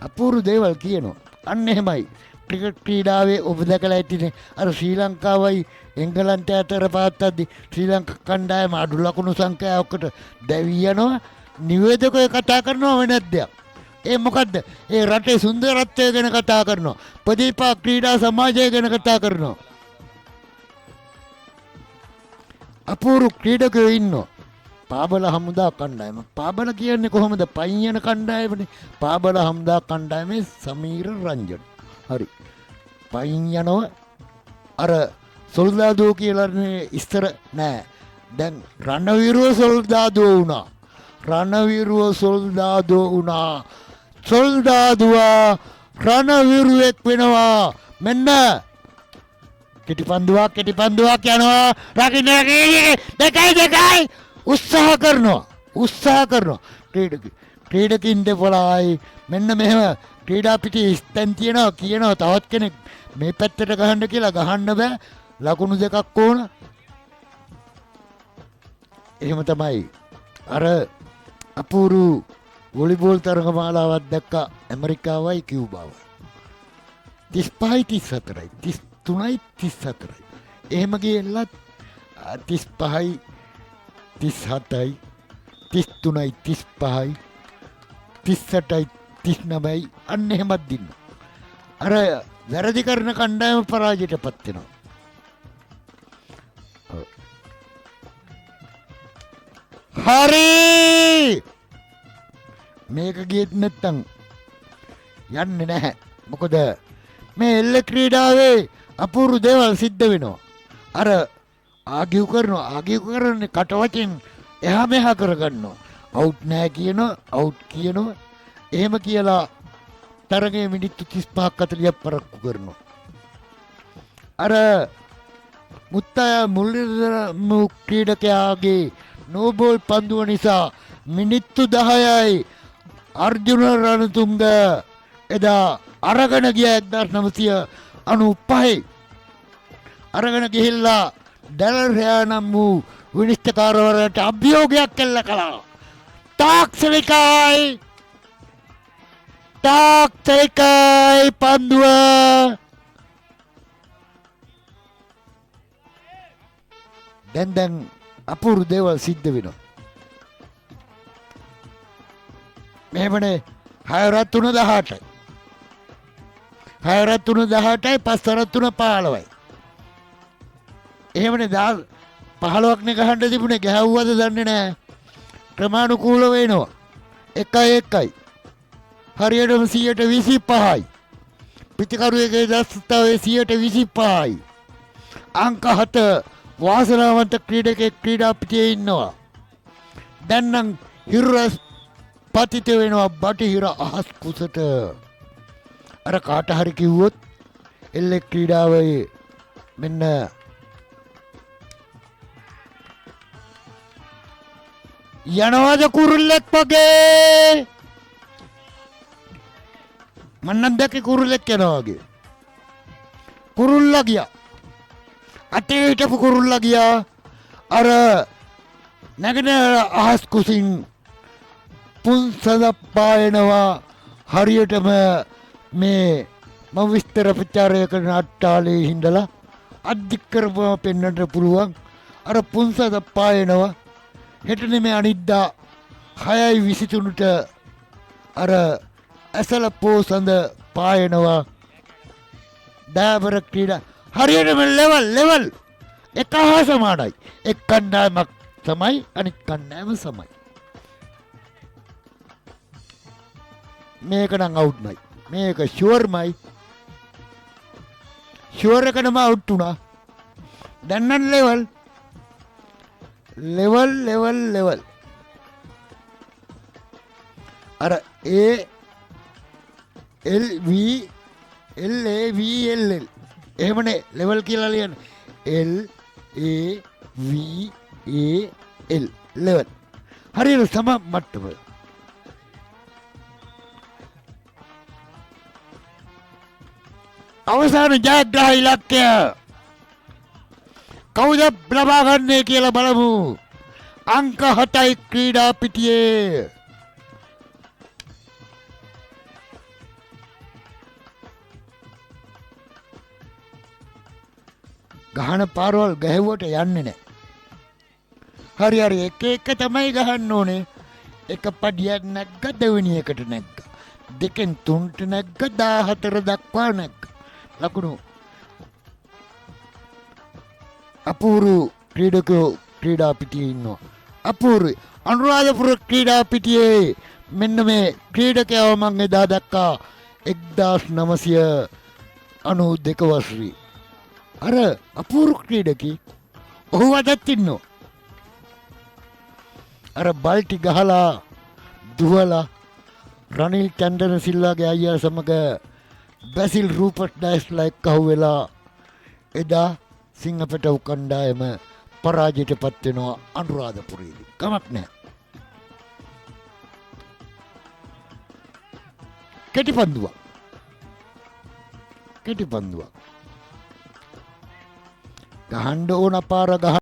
S4: අපූරු දේවල් කියනවා. අන්න එහෙමයි. ක්‍රිකට් ක්‍රීඩාවේ ඔබ දැකලා ඇතිනේ අර ශ්‍රී ලංකාවයි එංගලන්තය අතර පවත්වද්දී ශ්‍රී ලංකා කණ්ඩායම අඩු ලකුණු සංඛ්‍යාවකට දැවී යනවා. නිවේදකයෝ කතා කරනවා වෙනත් දෙයක්. ඒ මොකද්ද? ඒ රටේ සුන්දරත්වය ගැන කතා කරනවා. ප්‍රදීපා ක්‍රීඩා සමාජය ගැන කතා කරනවා. අපූරු ක්‍රීඩකයෝ ඉන්නවා. පාබල හමුදා කණ්ඩායම. පාබල කියන්නේ කොහොමද? පයින් යන කණ්ඩායමනේ. පාබල හමුදා කණ්ඩායමේ සමීර රංජන්. හරි. පයින් යනවා. අර සොල්දාදුව කියලා ඉස්තර නෑ. දැන් රණවිරුව සොල්දාදුව වුණා. සොල්දාදුවා රණවිරුවෙක් වෙනවා. මෙන්න කෙටි පන්දුවක් යනවා. රකින්න දෙකයි උත්සාහ කරනවා. ක්‍රීඩකින් දෙපළයි මෙන්න මෙහෙම ක්‍රීඩා පිටි ස්තැන් කියනවා තවත් කෙනෙක් මේ පැත්තට ගහන්න කියලා ගහන්න බෑ. ලකුණු දෙකක් ඕන. එහෙම තමයි. අර අපූරු වොලිබෝල් තරගමාලාවක් දැක්කා ඇමරිකාවයි කියුබාවයි. 35-34යි 33-34යි. එහෙම ගියලත් 35යි 37යි 33යි 35යි 38යි 39යි අන්න එහෙමත් දින්න. අර වැරදි කරන කණ්ඩායම පරාජයට පත් වෙනවා. හරි! මේක ගියෙත් නැත්තම් යන්නේ නැහැ. මොකද මේ එල්ල ක්‍රීඩාවේ අපූර්ව දේවල් සිද්ධ වෙනවා. අර ආගියු කරන්නේ කට වචෙන් එහා මෙහා කරගන්නවා. අවුට් නැහැ කියනවා, අවුට් කියනවා. එහෙම කියලා තරගයේ මිනිත්තු 35ක් 40ක් පරක්කු කරනවා. අර මුල් ක්‍රීඩකයාගේ නෝබෝල් පන්දුව නිසා මිනිත්තු 10යි අර්ජුන රණතුංග එදා අරගෙන ගිය 1995 අරගෙන ගිහිල්ලා ඩැලර්යා නම් වූ විනිශ්චයකාරවරයාට අභියෝගයක් එල්ල කළා. තාක්ෂණිකයි පන්දුව දැන් අපූර්ව දේවල් සිද්ධ වෙනවා. මෙහෙමනේ 6-3-18යි 6-3-18යි 5-3-15යි. එහෙමනේ 15ක් නේ ගහන්න තිබුණේ. ගැහුවද දන්නේ නැහැ. ක්‍රමානුකූල වෙනවා. 1-1යි. හරියටම 125යි. පිටිකරුවේගේ දස්තාවේ 125යි. අංක 7 වාසනාවන්ත ක්‍රීඩකෙක් ක්‍රීඩා පිටියේ ඉන්නවා. දැන් නම් හිරස් පතිත වෙනවා බටහිර අහස් කුසට. අර කාට හරි කිව්වොත් එල්ලේ ක්‍රීඩාවේ මෙන්න යනවාද කුරුල්ලෙක් වගේ. මන්නම් දැක්කේ කුරුල්ලෙක් යනවා වගේ. කුරුල්ලා ගියා. අතේ හිටපු කුරුල්ලා ගියා. අර නැගිටින අහස් කුසින් පුන්සද පායනවා. හරියටම මේ මම විස්තර ප්‍රචාරය කරන අට්ටාලේ හිඳලා අධික කරපුවා පෙන්වන්න පුළුවන්. අර පුන්සද පායනවා. හෙට නෙමෙයි අනිද්දා 6:23ට අර ඇසල පෝසඳ පායනවා. දෑවර ක්‍රීඩා හරියටම ලෙවල් එක හා සමානයි. එක් කණ්ඩායමක් තමයි අනිත් කණ්ඩායම සමයි. මේක නම් අවුට් නයි. මේක ෂුවර්මයි. ෂුවර් එකනම අවුට් වුණා. දැන් නම් ලෙවල් අර LAVLL එහෙමනේ ලෙවල් කියලා ලියන්න. LAVAL level. හරියට සම මට්ටම. අවසාන ජයග්‍රහී ඉලක්කය කවුද ලබා ගන්නේ කියලා බලමු. අංක 7යි ක්‍රීඩා පිටියේ. ගහන පාරවල් ගැහුවට යන්නේ නැහැ. හරි එක එක තමයි ගහන්න ඕනේ. එක පඩියක් නැග්ග දෙවෙනි එකට නැග්ග. දෙකෙන් තුනට නැග්ග 14 දක්වා නැග්ග. ලකුණු අපූර්ව ක්‍රීඩකයෝ ක්‍රීඩා පිටියේ ඉන්නවා. අපූර්ව අනුරාධපුර ක්‍රීඩා පිටියේ මෙන්න මේ ක්‍රීඩකයව මම එදා දැක්කා 1992 වසරේ. අර අපූර්ව ක්‍රීඩකී ඔහු අදත් ඉන්නවා. අර බල්ටි ගහලා දුවලා රනිල් චන්දනසිල්ලාගේ අයියා සමග බැසිල් රූපට් ඩයස්ලා එක්ක අහුවෙලා එදා සිංහපැටව් කණ්ඩායම පරාජයට පත් වෙනවා අනුරාධපුරයේදී. කමක් නැහැ. කෙටිපන්දුවක්. ගහන්න ඕන පාර ගහ